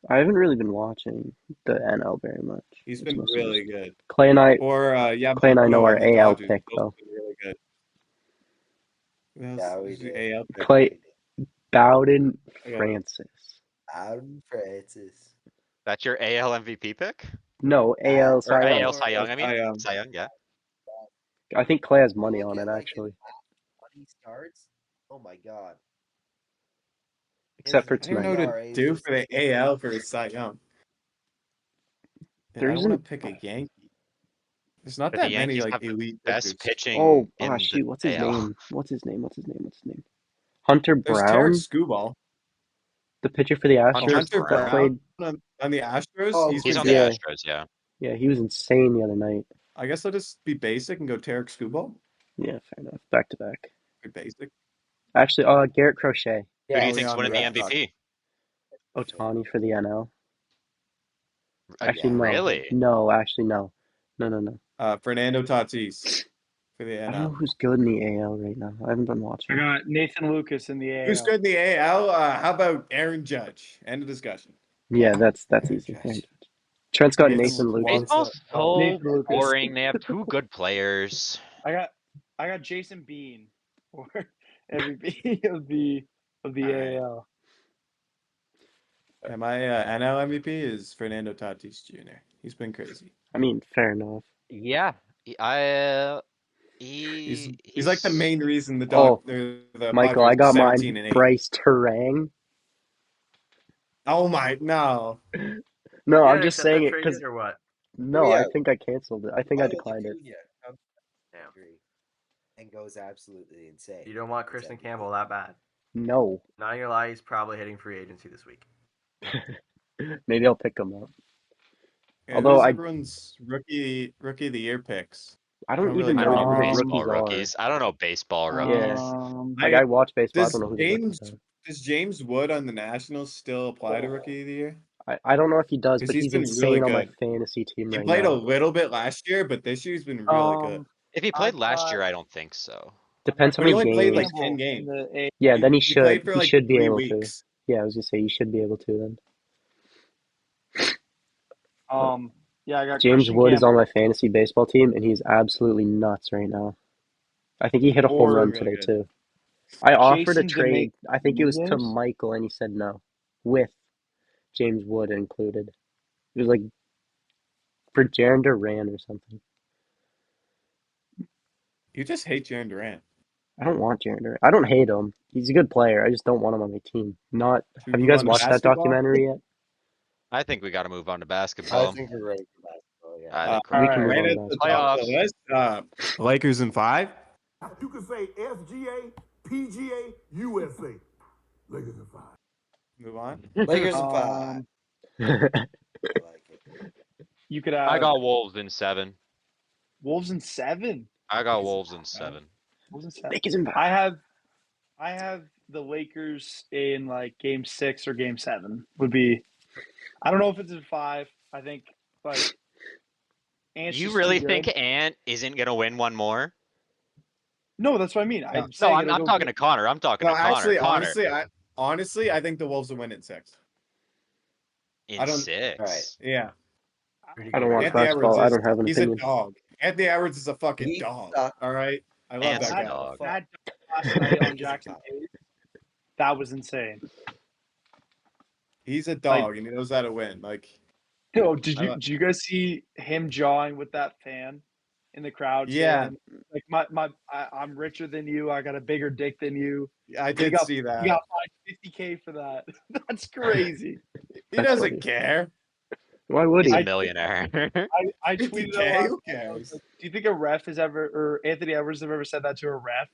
I haven't really been watching the NL very much. He's It's been mostly really just- good. Clay and I Or Clay and I know Yamamoto our on the AL Dodgers. pick, Those though. have been really good. Who else Yeah, is we the did. AL? Clay Bowden Yeah. Francis. Adam Francis. That's your AL MVP pick? No, AL Or Cy Young. AL Cy Young, I Cy mean? Young. Cy Young, yeah. I think Clay has money Look on at, it, like, actually. his last 20 starts. Oh my god. Except for I don't even know tonight. what to ERA is do just for the AL for Cy Young. And I There don't want isn't- to pick a Yankee. There's not But the that many Yankees like have the elite best pitchers. pitching Oh, in shoot, the what's his AL. name? Hunter There's Brown, Tarek Skubal. the pitcher for the Hunter Astros. Hunter Brown. that played. Brown on the Astros. Oh, He's He's been on good. the Yeah. Astros, yeah. Yeah, he was insane the other night. I guess I'll just be basic and go Tarek Skubal. Yeah, fair enough. Back to back. Be basic. Actually, Garrett Crochet. Who do you Oh, think's yeah, winning the yeah. MVP? Otani for the NL. Actually, no. Really? No, actually, no. No. Fernando Tatis for the I don't know NL. who's good in the AL right now. I haven't been I watching. got Nathan Lucas in the AL. Who's good in the AL? How about Aaron Judge? End of discussion. Yeah, that's Aaron easy. Judge. Aaron Judge. Trent's got Nathan Nathan Lucas. Baseball's so Nathan Lucas. boring. They have two good players. I got Jason Bean for MVP of the Alright. AL. Yeah, my NL MVP is Fernando Tatis Jr. He's been crazy. I mean, fair enough. Yeah, He's he's like the main reason the Michael, Padres I got are mine. 17 and 8. Bryce Terang. Oh my no! No, You I'm gotta just accept saying that it trade because yet or what? no, Yeah. I think I canceled it. I think I Ronald declined it. Acuna comes Damn. agree, and goes absolutely insane. You don't want Kristen Campbell that bad. No, Not gonna lie, he's probably hitting free agency this week. maybe I'll pick him up. Yeah, Although who's I- everyone's rookie of the year picks. I don't Don't even really I don't know know who the baseball rookies rookies. I don't know baseball rookies. Like I watch baseball. I Does don't know who the rookies James are. does James Wood on the Nationals still apply to rookie of the year? I don't know if he does, 'Cause but he's he's been insane really on my good. fantasy team He right played a now. little bit last year, but this year's been really good. If he played I've last got- year, I don't think so. Depends how But he many only played games. like 10 games. Yeah, then he He should. played for He like should be 3 able to. weeks. Yeah, I was gonna say he should be able to then. Yeah, I got James Christian Wood is on Campbell. my fantasy baseball team, and he's absolutely nuts right now. I think he hit a home Or- run Really today good. too. I offered a Jason trade. I think it was to Dominguez? Michael, and he said no, with James Wood included. It was like for Jaron Duran or something. You just hate Jaron Durant. I don't want Jaron Duran. I don't hate him. He's a good player. I just don't want him on my team. Not. Should we Have you move guys on to watched that basketball? documentary yet? I think we got to move on to I basketball. think we're ready for basketball. Yeah. I think We All can move right. on Right to at the basketball. top of the list, Lakers in 5. You can say SGA, PGA, USA. Lakers in 5. Move on. Lakers in 5. Um, I like it. you could have I got Wolves in 7. Wolves in 7. I got Wolves in 7. Wolves in 7. Lakers in five. I have the Lakers in like game 6 or game 7 would be. I don't know if it's in 5. I think like. Ant's You just really too think good. Ant isn't gonna win one more? No, that's what I mean. No. I'm No, saying I'm talking to Connor. I'm talking No, to Connor. actually, Connor. honestly, I think the Wolves will win in 6. in I don't- 6. Alright. Yeah. Pretty I don't good want record. Anthony basketball. Edwards I don't have an he's opinion. a dog. Anthony Edwards is a fucking He dog. sucked. All right, I love Ants that a guy. dog. That last night on He's a Jackson dog. Cave, that was insane. He's a Like, dog, and he knows how to win. Like, did I you lo- did you guys see him jawing with that fan in the crowd yeah, saying like I'm richer than you, I got a bigger dick than you. I He did got see he that. got fined $50K for that. That's crazy. He That's doesn't funny. care. Why would He's a he? I millionaire. I tweeted out 50K, last who night. I was cares? like, do you think a ref has ever or Anthony Edwards have ever said that to a ref? Like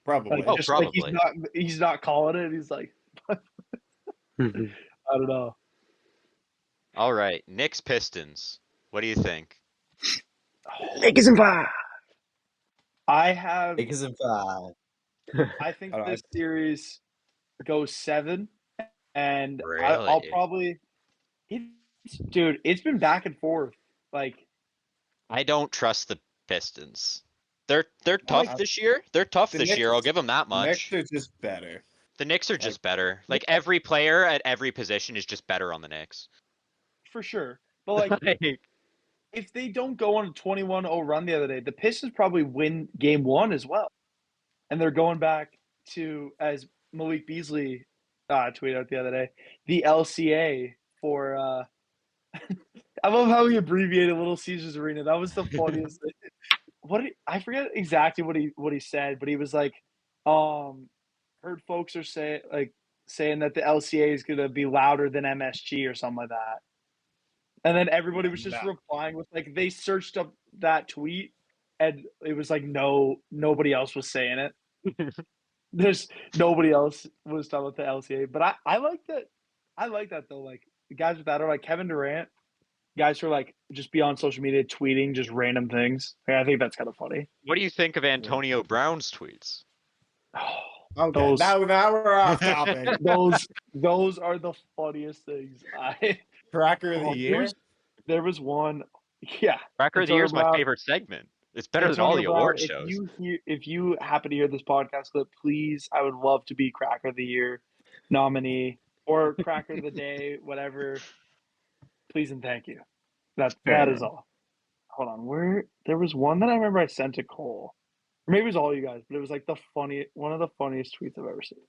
Probably. Oh, just like probably. he's not calling it. He's like Mhm. I don't know. All right, Knicks Pistons. What do you think? Lakers in 5. I have Lakers in 5. I think I, this series goes 7, and I'll Really? probably dude, it's been back and forth. Like I don't trust the Pistons. They're like tough this year. They're tough the this Knicks, year. I'll give them that the Knicks much. are just better. The Knicks are Like, just better. Like every player at every position is just better on the Knicks. for sure. But like if they don't go on a 21-0 run the other day, the Pistons probably win game 1 as well. And they're going back to, as Malik Beasley tweeted out the other day, the LCA for I love how he abbreviated Little Caesars Arena. That was the funniest thing. I forget exactly what he said, but he was like, heard folks are saying that the LCA is gonna be louder than MSG or something like that. And then everybody was just No. replying with like they searched up that tweet and it was like nobody else was saying it. There's nobody else was talking about the LCA. But I like that. I like that though. Like the guys with that are like Kevin Durant, guys who are like just be on social media tweeting just random things. I think that's kind of funny. What do you think of Antonio Brown's tweets? Okay, Those now we're off topic. those are the funniest things. Cracker of the there year. there was one, yeah. Cracker of the Year Antonio is my Brown. favorite segment. It's better than all Antonio the Brown. award shows. If you happen to hear this podcast clip, please, I would love to be Cracker of the Year nominee or Cracker of the Day, whatever. Please and thank you. Fair That enough. is all. Hold on, where there was one that I remember I sent to Cole. Or maybe it was all you guys, but it was like one of the funniest tweets I've ever seen.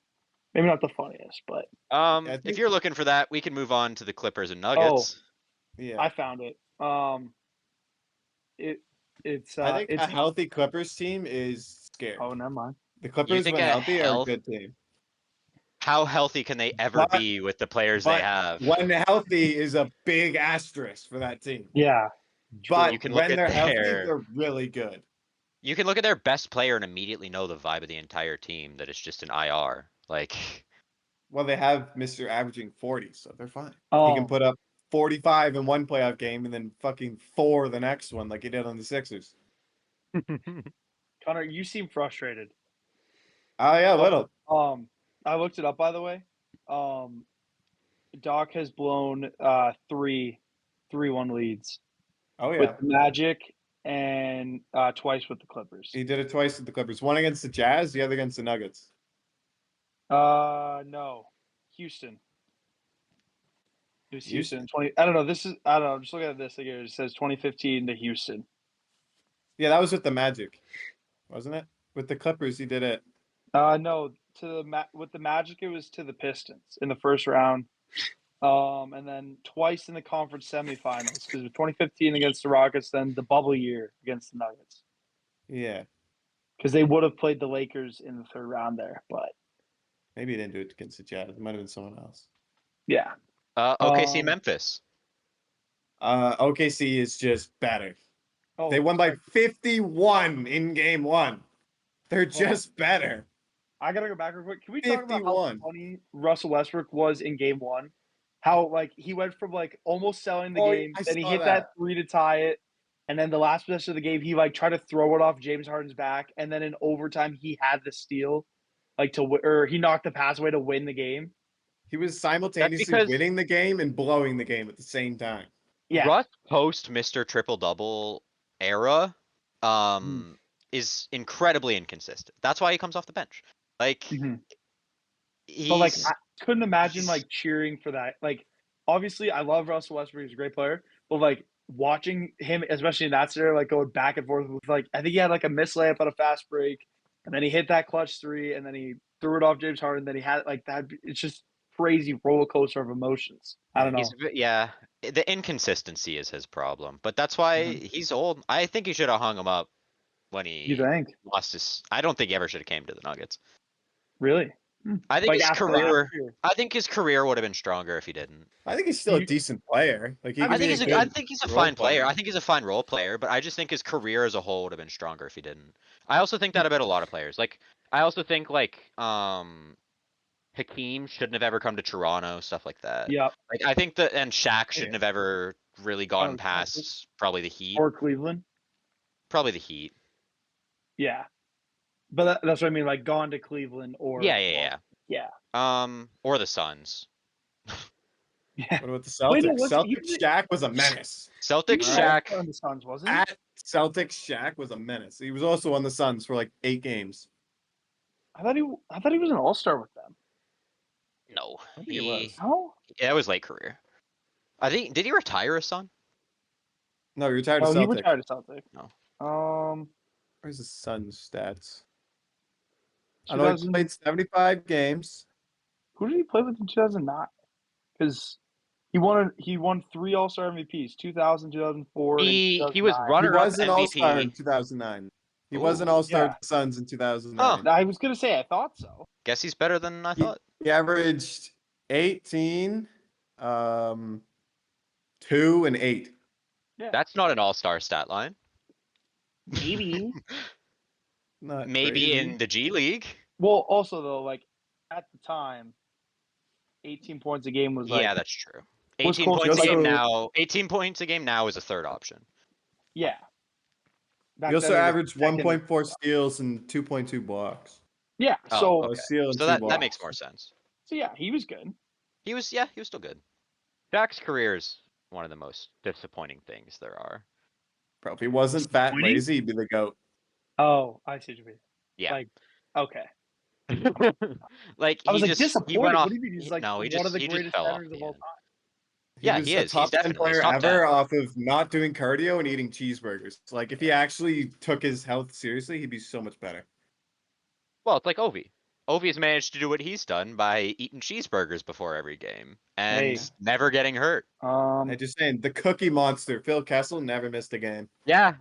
Maybe not the funniest, but I If think, you're looking for that, we can move on to the Clippers and oh, Nuggets. yeah. I found it. It's I think it's a healthy Clippers team is scary. oh, never mind. The You Clippers, think when a healthy, are a health? good team. How healthy can they ever But- be with the players they But have? when healthy is a big asterisk for that team. Yeah, But You can look when at they're healthy, their- they're really good. You can look at their best player and immediately know the vibe of the entire team that it's just an IR. Like, Well, they have Mr. averaging 40, so they're fine. He Oh, can put up 45 in one playoff game and then fucking 4 the next one, like he did on the Sixers. Connor, you seem frustrated. Oh yeah, a little. I looked it up by the way. Doc has blown 3-1 leads Oh yeah, with the Magic and twice with the Clippers. he did it twice with the Clippers. One against the Jazz, the other against the Nuggets. No, Houston. It was Houston. 20. I don't know. I don't know. I'm just looking at this again. It says 2015 to Houston. Yeah, that was with the Magic, wasn't it? With the Clippers, he did it. No, with the Magic, it was to the Pistons in the first round. And then twice in the conference semifinals because 2015 against the Rockets, then the bubble year against the Nuggets Yeah, because they would have played the Lakers in the third round there. But maybe he didn't do it against the Jazz. It might have been someone else. yeah, OKC Memphis. OKC is just better. oh, They won by 51 in game 1. They're Hold on. just better. I gotta go back real quick. Can we talk about how 51. funny Russell Westbrook was in game 1? How like he went from like almost selling the Oh, game, I then he saw hit that. that 3 to tie it, and then the last possession of the game he like tried to throw it off James Harden's back, and then in overtime he had the steal, like or he knocked the pass away to win the game. He was simultaneously because- winning the game and blowing the game at the same time. Yeah, Russ post Mr. Triple Double era is incredibly inconsistent. That's why he comes off the bench. Like, Mhm. he's But like I couldn't imagine like cheering for that. Like obviously I love Russell Westbrook, he's a great player, but like watching him, especially in that scenario, like going back and forth with like I think he had like a missed layup on a fast break, and then he hit that clutch three, and then he threw it off James Harden. Then he had like that. It's just crazy roller coaster of emotions. I don't know. The inconsistency is his problem, but that's why he's old. I think he should have hung him up when You he think? lost his. I don't think he ever should have came to the Nuggets. Really? I think Like his after career. last year. I think his career would have been stronger if he didn't. I think he's still a decent player. Like he I could I be think a he's a, good I think he's a role fine player. I think he's a fine role player, but I just think his career as a whole would have been stronger if he didn't. I also think that about a lot of players. Like I also think Hakeem shouldn't have ever come to Toronto, stuff like that. Yeah. Like I think that and Shaq shouldn't have ever really gotten 100%. past probably the Heat. Or Cleveland. Probably the Heat. Yeah. But that's what I mean, like gone to Cleveland or Yeah. Or the Suns. Yeah. What about the Wait, no, Celtics? Celtics Shaq was a menace. Celtics Right. Shaq. On the Suns, wasn't he? At Celtics Shaq was a menace. He was also on the Suns for like 8 games. I thought he was an all-star with them. No, I think he was. No? Yeah, it was late career. I think did he retire a Sun? No, he retired to Oh, he Celtics. retired to Celtic. No. Where's the Suns stats? I know he played 75 games. Who did he play with in 2009? Because he won 3 All-Star MVPs, 2000, 2004, and He 2009. was He runner-up was an All-Star in MVP. 2009. He was an Ooh. All-Star Yeah. with the Suns in 2009. I was gonna say I thought so. Guess he's better than I thought. He averaged 18, 2, and 8. Yeah. That's not an all-star stat line. Maybe. Not Maybe crazy. in the G League. Well, also though, like at the time, 18 points a game was like Yeah, that's true. was 18 close points to a game like- now. 18 points a game now is a third option. yeah. Back He also then it was averaged second. 1.4 steals and 2.2 blocks. Yeah. Oh, So okay. A steal and So 2 that blocks. makes more sense. so yeah, he was good. He was still good. Shaq's career is one of the most disappointing things there are. Bro, if he wasn't fat and Disappointing? lazy, he'd be the GOAT. Oh, I see what you mean. Yeah. Like, okay. Like I was he like just disappointed. he went off. What do you mean? He's like no, he one just of the he just greatest fell off centers the of all end. time. Yeah, was he a is. top He's 10 definitely player top ever 10. off of not doing cardio and eating cheeseburgers. Like, if he actually took his health seriously, he'd be so much better. Well, it's like Ovi. Ovi's managed to do what he's done by eating cheeseburgers before every game and Hey. never getting hurt. I'm just saying, the cookie monster, Phil Kessel, never missed a game. Yeah,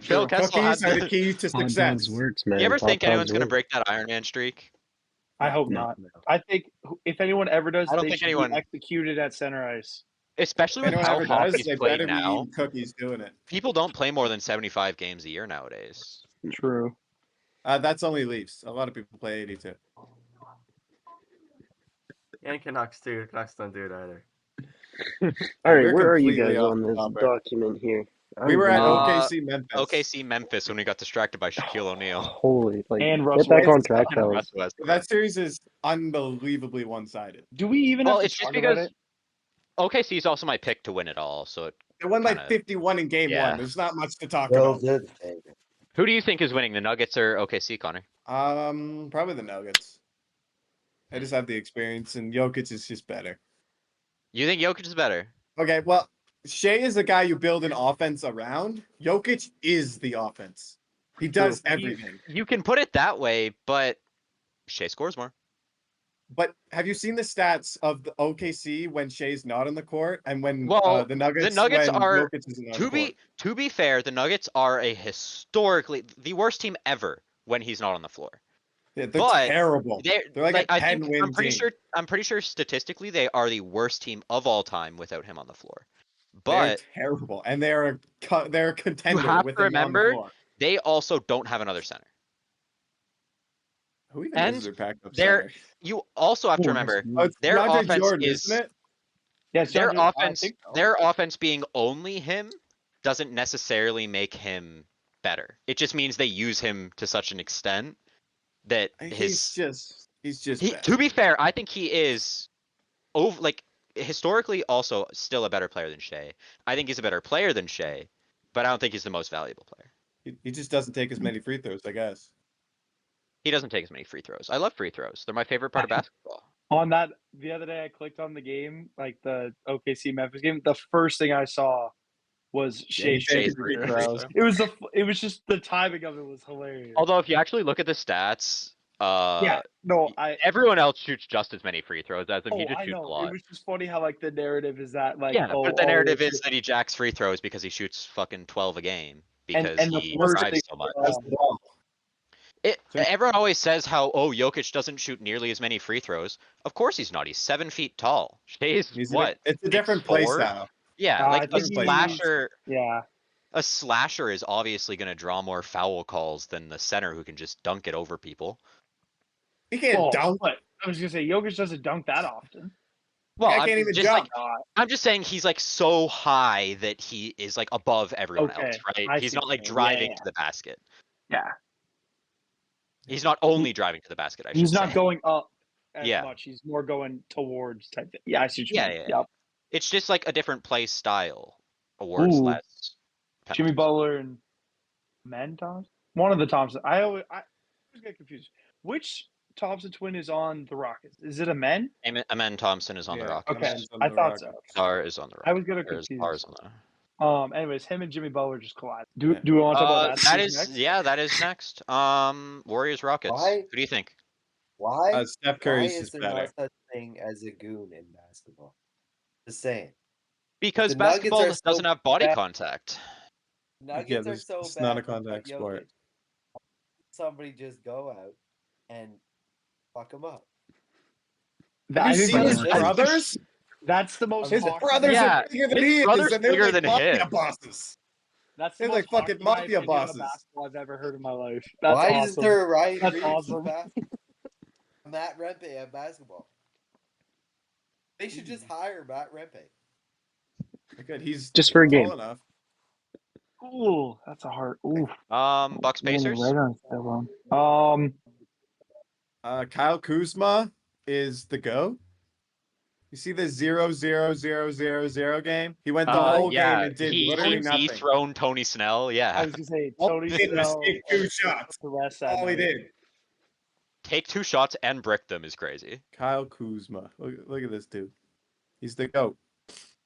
Phil Kessel had Cookies are the the. key to Hot success. dogs works, man. You ever Hot think anyone's dogs gonna work. break that Iron Man streak? I hope No. not. I think if anyone ever does, I don't they think should anyone- be executed at center ice. Especially If with anyone how ever does, hockey's they played better be now. eating cookies doing it. People don't play more than 75 games a year nowadays. True. That's only Leafs. A lot of people play 82. And Canucks too. Canucks don't do it either. All right, We're where are you completely guys off on this topic. document here? We were at Uh, OKC Memphis. OKC Memphis when we got distracted by Shaquille O'Neal. Holy, like, And get Russell back on Westbrook. track, And fellas. Russ Westbrook. That series is unbelievably one-sided. Do we even Well, have to it's just talk about because it? OKC is also my pick to win it all. So They won like Kinda- 51 in game yeah. 1. There's not much to talk Well, about. they're the favorite. who do you think is winning, the Nuggets or OKC, Connor? Probably the Nuggets. I just have the experience, and Jokic is just better. You think Jokic is better? Okay, well, Shea is the guy you build an offense around. Jokic is the offense. He does everything. You can put it that way, but Shea scores more. But have you seen the stats of the OKC when Shea's not on the court and when Well, the Nuggets Nuggets when are- Jokic isn't on To the court? be fair, the Nuggets are a historically the worst team ever when he's not on the floor. Yeah, they're but terrible. They're like a I 10 think, win I'm pretty team. sure statistically they are the worst team of all time without him on the floor. They're But terrible, and they're a contender have with to him on the remember, floor. they also don't have another center. Who even and is their backup they're- center? You also have to Ooh, remember Oh, it's their DeAndre offense Jordan, is isn't it? Yes, their I offense. think so. Their offense being only him doesn't necessarily make him better. It just means they use him to such an extent that He's just bad. To be fair, I think he is historically also still a better player than Shea. I think he's a better player than Shea, but I don't think he's the most valuable player. He just doesn't take as many free throws, I guess. He doesn't take as many free throws. I love free throws. They're my favorite part of basketball. On that, the other day I clicked on the game, like the OKC Memphis game. The first thing I saw was Shea Shea's Shea's free free throws. throw. It was just the timing of it was hilarious. Although if you actually look at the stats, yeah, no, everyone else shoots just as many free throws as him. He oh, just I shoots a know. It lot. was just funny how like the narrative is that like Yeah, but the all narrative this is that he jacks free throws because he shoots fucking 12 a game and because the he first drives thing so much. That's the ball. Everyone always says how Jokic doesn't shoot nearly as many free throws. Of course he's not. He's 7 feet tall. Shea's what? It's a different play 6'4"? style. Yeah, I like a think he's- slasher. yeah. A slasher is obviously going to draw more foul calls than the center who can just dunk it over people. He can't Well, dunk. but I was gonna say Jokic doesn't dunk that often. Well, I can't even just jump. I'm just saying he's like so high that he is like above everyone Okay, else, right? I He's see not what like you mean. driving Yeah. to the basket. Yeah. He's not only driving to the basket, I should He's not say. going up as Yeah. much. He's more going towards type thing. Yeah, I see what you Yeah, mean. yeah. Yep. It's just like a different play style awards Ooh. less. Jimmy penalties. Butler and Men Thompson? One of the Thompson. I always get confused. Which Thompson twin is on the Rockets? Is it a men? Amen Thompson is on the Yeah, Rockets. Okay. Amen's on I the thought so. Rockets. Star is on the Rockets. I was getting Star is confused. on the Anyways, him and Jimmy Butler just collide. Do Yeah. we want to talk about that? that is next? that is next. Warriors Rockets. Why? Who do you think? Why? Steph Why Curry's is just there better. not such thing as a goon in basketball? Just saying. Because The Nuggets basketball are doesn't so have body bad. contact. Nuggets are it's so it's bad. not a without contact sport. Jokic. Somebody just go out and fuck him up. Have I you think seen that's- his brothers? That's the most His toxic- brothers Yeah, are bigger than his he is, brother's and they're bigger like than mafia him. bosses. That's the They're most like fucking hockey guy mafia opinion of bosses. basketball I've ever heard in my life. That's Why awesome. isn't there a Ryan That's Reeves awesome. of basketball? Matt Rempe at basketball. They should just hire Matt Rempe. Good, he's Just for a tall game. enough. Ooh, that's a hard. Ooh, Bucks Pacers. Right on that one. Kyle Kuzma is the go. You see the 0-0-0-0-0 game? He went the whole game and did literally he nothing. dethroned Tony Snell. I Yeah, was gonna say All Tony he did was Snell. take 2 shots. The rest that All he night. did. take 2 shots and brick them is crazy. Kyle Kuzma. Look at this dude. He's the GOAT.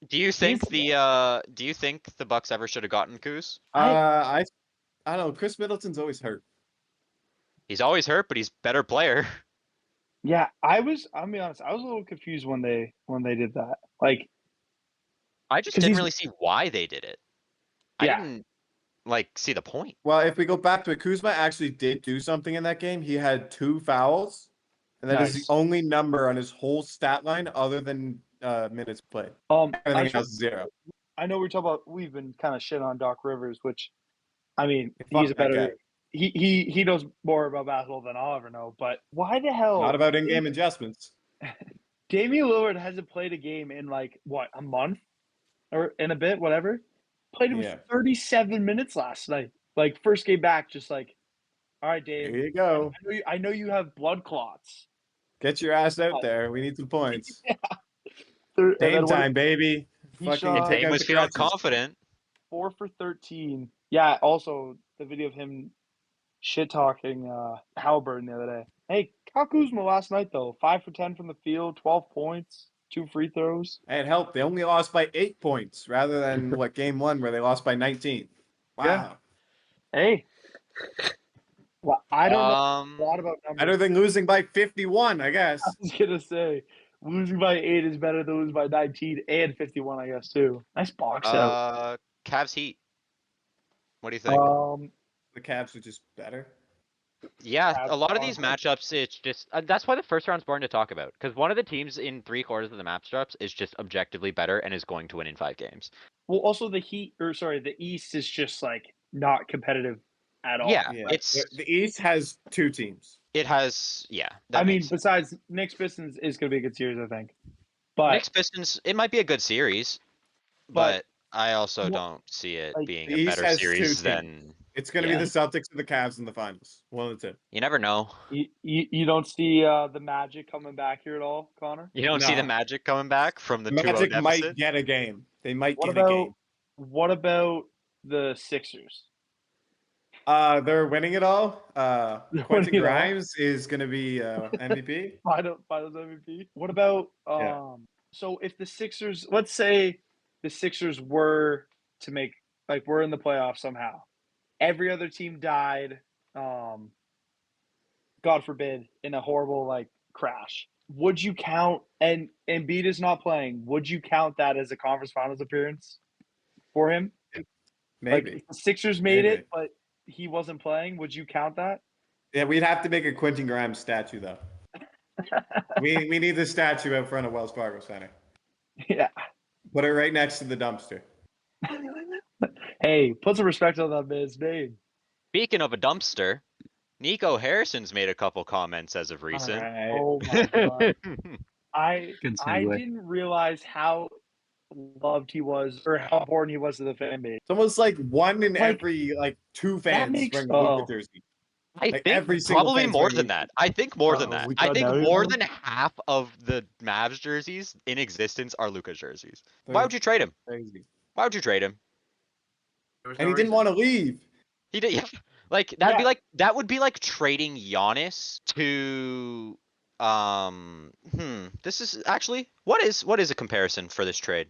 Do you think the Bucks ever should have gotten Kuz? I don't know. Chris Middleton's always hurt. He's always hurt, but he's better player. Yeah, I'll be honest. I was a little confused when they did that. Like, I just 'Cause didn't he's- really see why they did it. I Yeah. didn't like see the point. Well, if we go back to it, Kuzma actually did do something in that game. He had 2 fouls, and that is Nice. the only number on his whole stat line other than minutes played. I Everything else is 0. know we've been kind of shit on Doc Rivers, which, I mean, Fuck he's a that better. guy. He knows more about basketball than I'll ever know. But why the hell? Not about in-game adjustments. Damian Lillard hasn't played a game in like what, a month or in a bit, whatever. Played with Yeah. 37 minutes last night. Like first game back, just like, all right, There Dave. you go. I know you have blood clots. Get your ass out there. We need some points. And Game then time, baby. He Fucking shot- take Dame out was the feeling crutches. confident. 4 for 13. Yeah. Also, the video of him shit talking Halliburton the other day. Hey, Kyle Kuzma last night though, 5 for 10 from the field, 12 points, 2 free throws. Hey, it helped. They only lost by 8 points rather than game 1 where they lost by 19. Wow. Yeah. Hey. Well, I don't know a lot about numbers. Better than losing by 51, I guess. I was gonna say losing by 8 is better than losing by 19 and 51, I guess too. Nice box out. Cavs Heat. What do you think? The Cavs are just better. Yeah, Cavs a lot of these Broncos. matchups, it's just that's why the first round's boring to talk about because one of the teams in 3/4 of the matchups is just objectively better and is going to win in 5 games. Well, also the East is just like not competitive at all. Yeah, Yeah. it's The East has 2 teams. it has yeah. I mean, makes sense. besides Knicks Pistons is going to be a good series, I think. But Knicks Pistons, it might be a good series, but I also well, don't see it like, being the a East better has 2 series teams. than It's going to Yeah. be the Celtics and the Cavs in the finals. 1 of the 2. you never know. you don't see the Magic coming back here at all, Connor? You don't see the No. Magic coming back from the 2-0 Magic deficit. might get a game. They might What get a game. about the Sixers? They're winning it all. They're Quentin winning it all. Grimes is going to be MVP. Finals MVP. What about Yeah. so if the Sixers, let's say the Sixers were to make we're in the playoffs somehow. Every other team died, God forbid, in a horrible crash. Would you count and Embiid is not playing? Would you count that as a conference finals appearance for him? Maybe. If the Sixers made it, but he wasn't playing, would you count that? Yeah, we'd have to make a Quentin Grimes statue though. we need the statue out front of Wells Fargo Center. Yeah. Put it right next to the dumpster. Hey, put some respect on that man's name. Speaking of a dumpster, Nico Harrison's made a couple comments as of recent. Right. Oh my god. Good I segue. didn't realize how loved he was or how important he was to the fan base. It's almost like one in every two fans makes- wearing a Luka jersey. I Like, think every single probably fan's more wearing than Luka. that. I think more than that. we I got think that more anymore? than half of the Mavs jerseys in existence are Luka jerseys. Why Like, would you trade him? crazy. Why would you trade him? There was And no he didn't reason. want to leave. He did, yeah. Like that would be like trading Giannis to this is actually what is a comparison for this trade?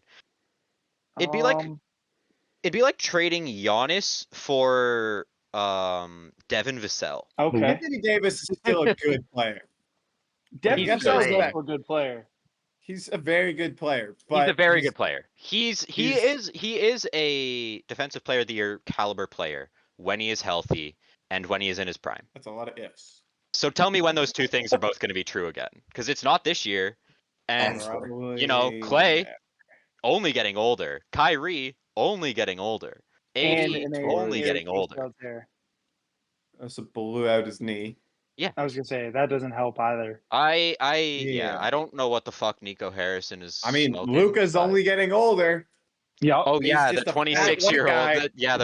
It'd be like trading Giannis for Devin Vassell. Okay. Anthony Davis is still a good player. Devin He's Vassell is great. also a good player. He's a very good player. But He's a very good player. He he's- is a defensive player of the year caliber player when he is healthy and when he is in his prime. That's a lot of ifs. So tell me when those two things are both going to be true again, because it's not this year. And you know, Clay only getting older, Kyrie only getting older, AD And only getting older. out there. Also blew out his knee. I was gonna say that doesn't help either. Yeah, I don't know what the fuck Nico Harrison is. I mean, smoking, Luka's but- only getting older. Yeah. Oh He's yeah, just the a fat white 26-year-old. guy.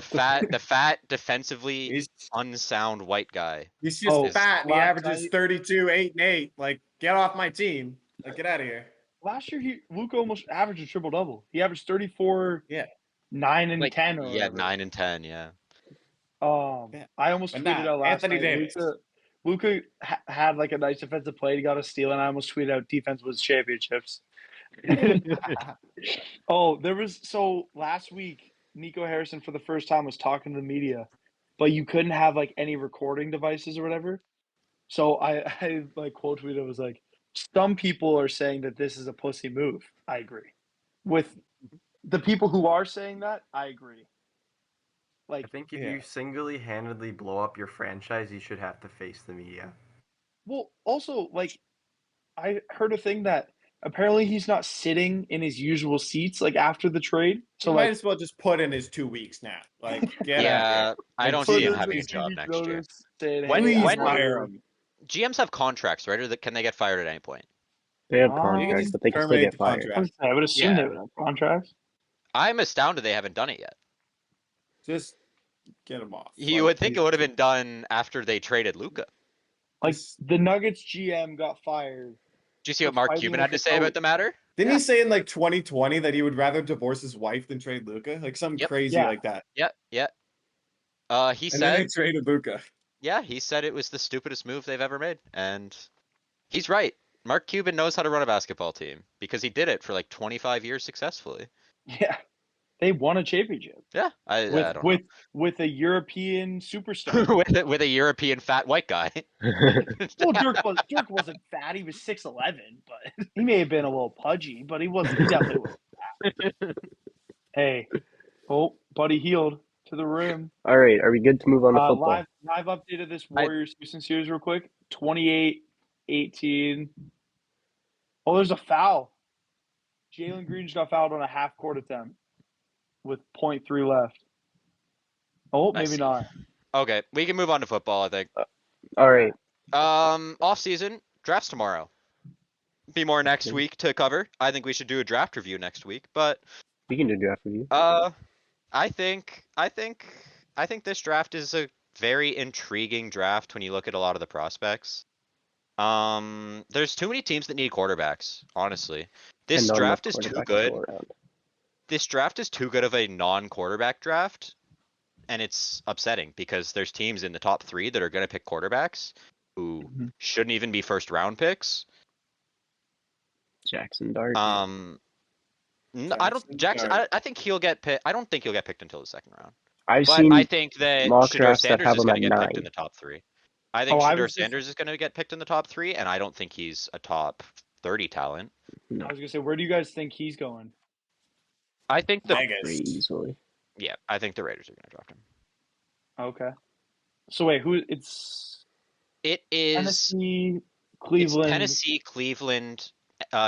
The fat, defensively He's unsound white guy. he's just fat and he last averages night- 32, 8, and 8. Like, get off my team. Like, get out of here. Last year, Luka almost averaged a triple double. He averaged 34, Yeah. 9 and Like, 10. Or yeah, whatever. 9 and 10. Yeah. Yeah. I almost But tweeted nah, out last Anthony night. Davis. Luka had a nice defensive play. He got a steal, and I almost tweeted out defense was championships. Last week, Nico Harrison for the first time was talking to the media, but you couldn't have any recording devices or whatever. So I quote tweeted was like, some people are saying that this is a pussy move. I agree. With the people who are saying that, I agree. I think if you single-handedly blow up your franchise, you should have to face the media. Well, also, I heard a thing that apparently he's not sitting in his usual seats after the trade. So might as well just put in his 2 weeks now. Like, get out of Yeah, here. I don't put see him in having a his job 2-week next year. notice saying, When- "Hey, Please when- I'm fire out." him. GMs have contracts, right? Or can they get fired at any point? They have You contracts, can but they can still terminate get the fired. contract. I would assume Yeah. they would have contracts. I'm astounded they haven't done it yet. Just get him off. You would think it would have been done after they traded Luka. The Nuggets GM got fired. Did you see For what Mark fighting Cuban with had to the say about coach. the matter? Didn't he say in 2020 that he would rather divorce his wife than trade Luka? Like something Yep. crazy Yeah. like that. Yep. He And said, then they traded Luka. yeah, he said it was the stupidest move they've ever made, and he's right. Mark Cuban knows how to run a basketball team because he did it for 25 years successfully. Yeah, they won a championship Yeah, I don't know. with a European superstar. with a European fat white guy. Well, Dirk wasn't fat. He was 6'11", but he may have been a little pudgy, but he wasn't. He definitely wasn't fat. Hey, buddy healed to the rim. All right, are we good to move on to football? Live update of this Warriors Houston series real quick. 28-18. Oh, there's a foul. Jalen Green just got fouled on a half-court attempt with 0.3 left. Oh, Nice. maybe not. Okay, we can move on to football, I think. All right. Off season, drafts tomorrow. Be more next Okay. week to cover. I think we should do a draft review next week, but We can do draft review. I think this draft is a very intriguing draft when you look at a lot of the prospects. There's too many teams that need quarterbacks, honestly. This And not draft enough is too quarterbacks to good. go around. This draft is too good of a non-quarterback draft, and it's upsetting because there's teams in the top 3 that are going to pick quarterbacks who Mhm. shouldn't even be first round picks. Jackson Dart. I don't. Jackson. Sorry. I think he'll get picked. I don't think he'll get picked until the second round. I've But I seen think that mock Shador drafts that Sanders have is him going at to get picked in 9. the top 3. I think I Shador was just, Sanders is going to get picked in the top 3, and I don't think he's a top 30 talent. I was gonna say, where do you guys think he's going? I think the Pretty Vegas. easily. yeah, I think the Raiders are going to draft him. Okay. So wait, who? It's It is Tennessee, it's Cleveland. Tennessee, Cleveland,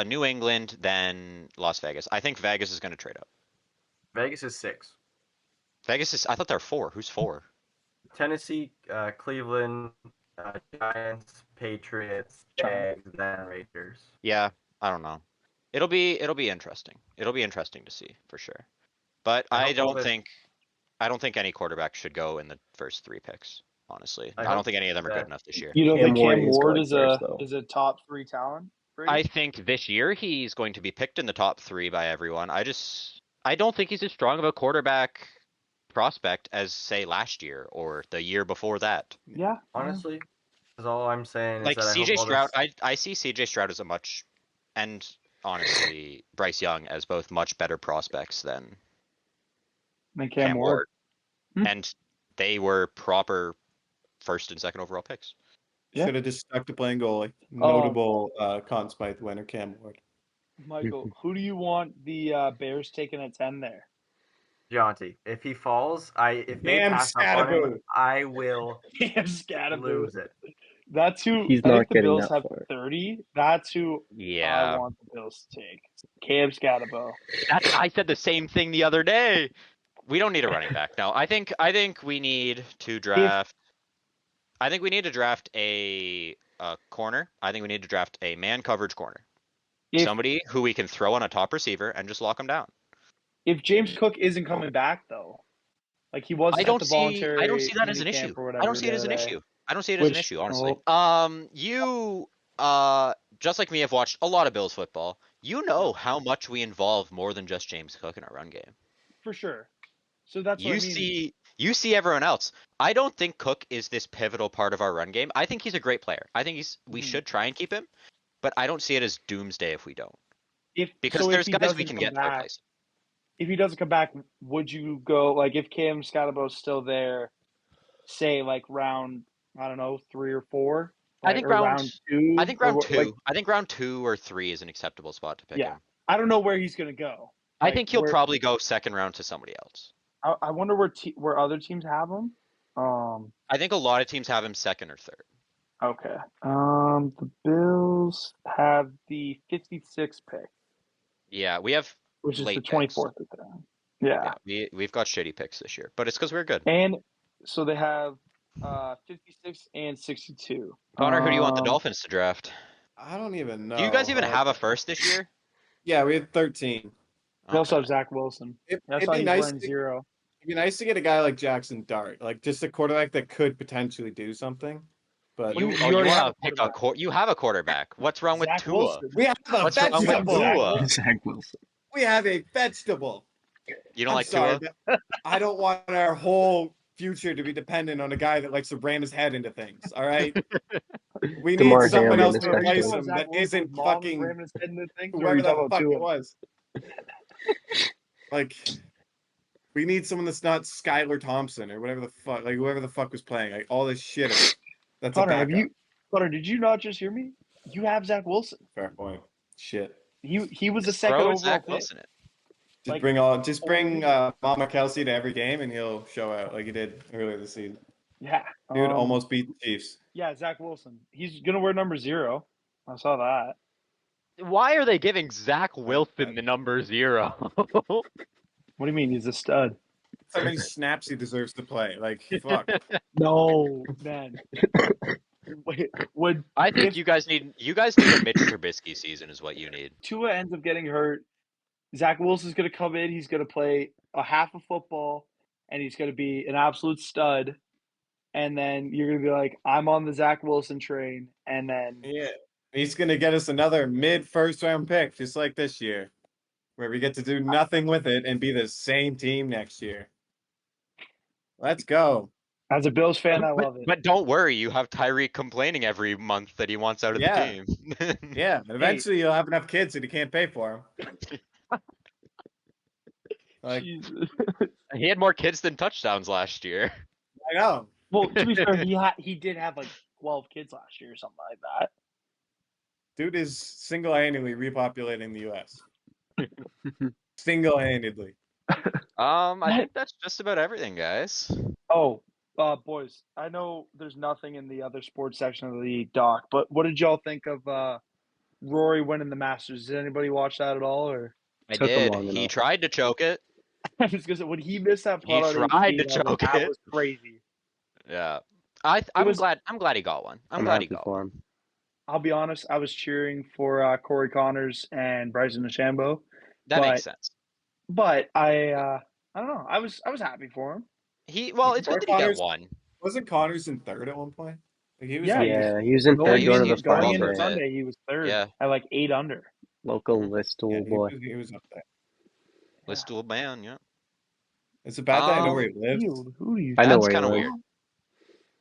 New England, then Las Vegas. I think Vegas is going to trade up. Vegas is 6. Vegas is. I thought they're 4. Who's 4? Tennessee, Cleveland, Giants, Patriots, Jags, then Raiders. Yeah, I don't know. It'll be interesting. It'll be interesting to see for sure. But I hope don't Otis- think any quarterback should go in the first 3 picks. Honestly, I I don't hope think any of them are good that- enough this year. You don't Cam think Ward Cam is Ward going is first, though. a top 3 talent? Brady? I think this year he's going to be picked in the top 3 by everyone. I don't think he's as strong of a quarterback prospect as say last year or the year before that. Yeah. Honestly, is all I'm saying Like is that CJ I hope Stroud, Otis- I see CJ Stroud as a much, and honestly Bryce Young as both much better prospects than Then Cam Ward. Hmm. And they were proper first and second overall picks. Yeah. Should have just stuck to playing goalie. Oh. Notable Conn Smythe winner Cam Ward. Michael, who do you want the Bears taking at 10 there? Deontay. If he falls, if they Damn pass up on him, Scatterboo. I will Cam Scatterboo. lose it. That's who. He's I not think the getting Bills that have far. 30. That's who I Yeah, want the Bills to take. Cam Scatterboo. I said the same thing the other day. We don't need a running back. No, I think we need to draft. I think we need to draft a corner. I think we need to draft a man coverage corner. Somebody who we can throw on a top receiver and just lock him down. If James Cook isn't coming back though, like he was I at don't the see. voluntary I don't see that as an minicamp issue. or I whatever don't see it the as an other day. issue. I don't see it as an Which- issue, honestly. oh. You just like me have watched a lot of Bills football. You know how much we involve more than just James Cook in our run game. For sure. So that's what I mean. You see everyone else. I don't think Cook is this pivotal part of our run game. I think he's a great player. I think we should try and keep him, but I don't see it as doomsday if we don't. Because if there's he guys we doesn't can come get to back- replace. If he doesn't come back, would you go like if Cam Scatterbo's still there, say like round 3 or 4? I think or round 2. I think round or, 2. like, I think round 2 or 3 is an acceptable spot to pick Yeah. him. I don't know where he's gonna go. I Like, think he'll where- probably go second round to somebody else. I wonder where other teams have him. I think a lot of teams have him second or third. Okay. The Bills have the 56th pick, Yeah, we have which is late the picks. 24th pick there. Yeah. We've got shitty picks this year, but it's because we're good. And so they have 56 and 62. Connor, who do you want the Dolphins to draft? I don't even know. Do you guys even have a first this year? Yeah, we had 13. They also Okay. have Zach Wilson. It, That's it'd why be he's nice. wearing 0. It'd be nice to get a guy like Jackson Dart, like just a quarterback that could potentially do something. But You You already have a pick a you have a quarterback. What's wrong with Zach Tua? Wilson. we have a What's wrong with vegetable. Tua? Zach Wilson. We have a vegetable. You don't I'm like sorry, Tua? but I don't want our whole future to be dependent on a guy that likes to ram his head into things. All right, we need DeMar someone Hamlin else is to replace vegetable. him that isn't fucking Whoever whoever the fuck it was. Like, we need someone that's not Skylar Thompson or whatever the fuck, like whoever the fuck was playing. Like all this shit. That's a Connor, backup. Connor, did you not just hear me? You have Zach Wilson. Fair point. Shit. He was the second Throw overall Zach pick. Wilson in. Just bring Mama Kelsey to every game and he'll show out like he did earlier this season. Yeah. Dude almost beat the Chiefs. Yeah, Zach Wilson. He's gonna wear number 0. I saw that. Why are they giving Zach Wilson the number 0? What do you mean? He's a stud. How many snaps he deserves to play? Like fuck. No, man. Would I think If- you guys need a Mitch Trubisky season is what you need. Tua ends up getting hurt, Zach Wilson's gonna come in. He's gonna play a half of football, and he's gonna be an absolute stud. And then you're gonna be like, I'm on the Zach Wilson train, and then Yeah. He's gonna get us another mid first round pick, just like this year, where we get to do nothing with it and be the same team next year. Let's go. as a Bills fan, I love it. But don't worry, you have Tyreek complaining every month that he wants out of Yeah. the team. Yeah, and eventually you'll have enough kids that you can't pay for them. Like, Jesus. He had more kids than touchdowns last year. I know. Well, to be fair, he did have like 12 kids last year or something like that. Dude is single-handedly repopulating the U.S. Single-handedly. I think that's just about everything, guys. Oh, boys, I know there's nothing in the other sports section of the doc, but what did y'all think of Rory winning the Masters? Did anybody watch that at all? Or I Took him did. long He enough. tried to choke it. I was gonna say when he missed that He putt on tried 18, to I was like, choke that it. was crazy. Yeah. It I'm was. glad he got one. I'm I'm glad he happy got for one. him. I'll be honest, I was cheering for Corey Connors and Bryson DeChambeau, That makes but sense. I don't know. I was happy for him. It's good Corey that he got Connors one. Wasn't Connors in third at one point? Like, he was Yeah, up he was Yeah, he was in Yeah, third he was going he to was the going going well final for into a day. bit. Sunday. He was third Yeah. at like 8 under. Local Mhm. listable Yeah, boy. he was up there. Yeah. Listable man, yeah. It's a bad that I know where he Field. lives. Who do you? I know That's where he kind of lives. weird.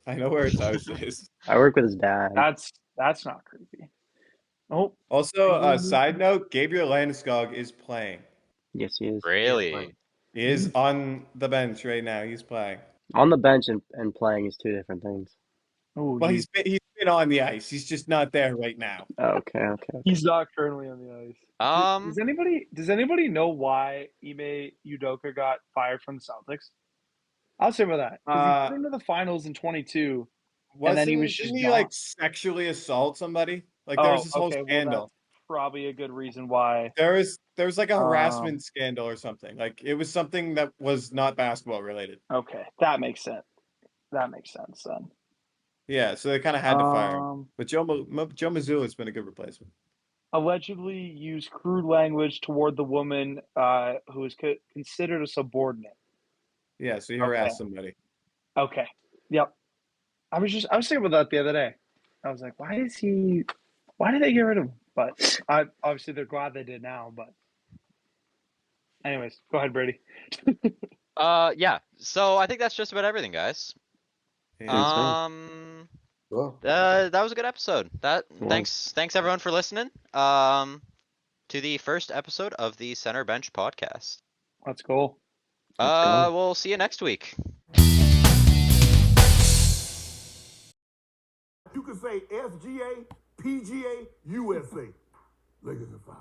I know where his house is. I work with his dad. That's not creepy. Oh, Also, a England. side note, Gabriel Landeskog is playing. Yes, he is. Really? He is on the bench right now. He's playing. On the bench and playing is two different things. Oh, Well, he's been on the ice. He's just not there right now. Okay. he's not currently on the ice. Does anybody know why Ime Udoka got fired from the Celtics? I'll say about that because he put him to the finals in 22, and then he was just Didn't he gone. like sexually assault somebody? Like there was this whole okay. Well, scandal. that's probably a good reason why. There was like a Um, harassment scandal or something. Like it was something that was not basketball related. Okay, that makes sense. That makes sense then. Yeah, so they kind of had to fire him. But Joe Mazzulla has been a good replacement. Allegedly used crude language toward the woman who is considered a subordinate. Yeah, so he harassed somebody. Okay. Yep. I was thinking about that the other day. I was like, why did they get rid of him? But obviously they're glad they did now. But anyways, go ahead, Brady. Yeah. So I think that's just about everything, guys. Yeah. Cool. That was a good episode. Well, Thanks everyone for listening. To the first episode of the Center Bench podcast. Let's go. let's go. We'll see you next week. You can say SGA, PGA, USA. Lakers are fine.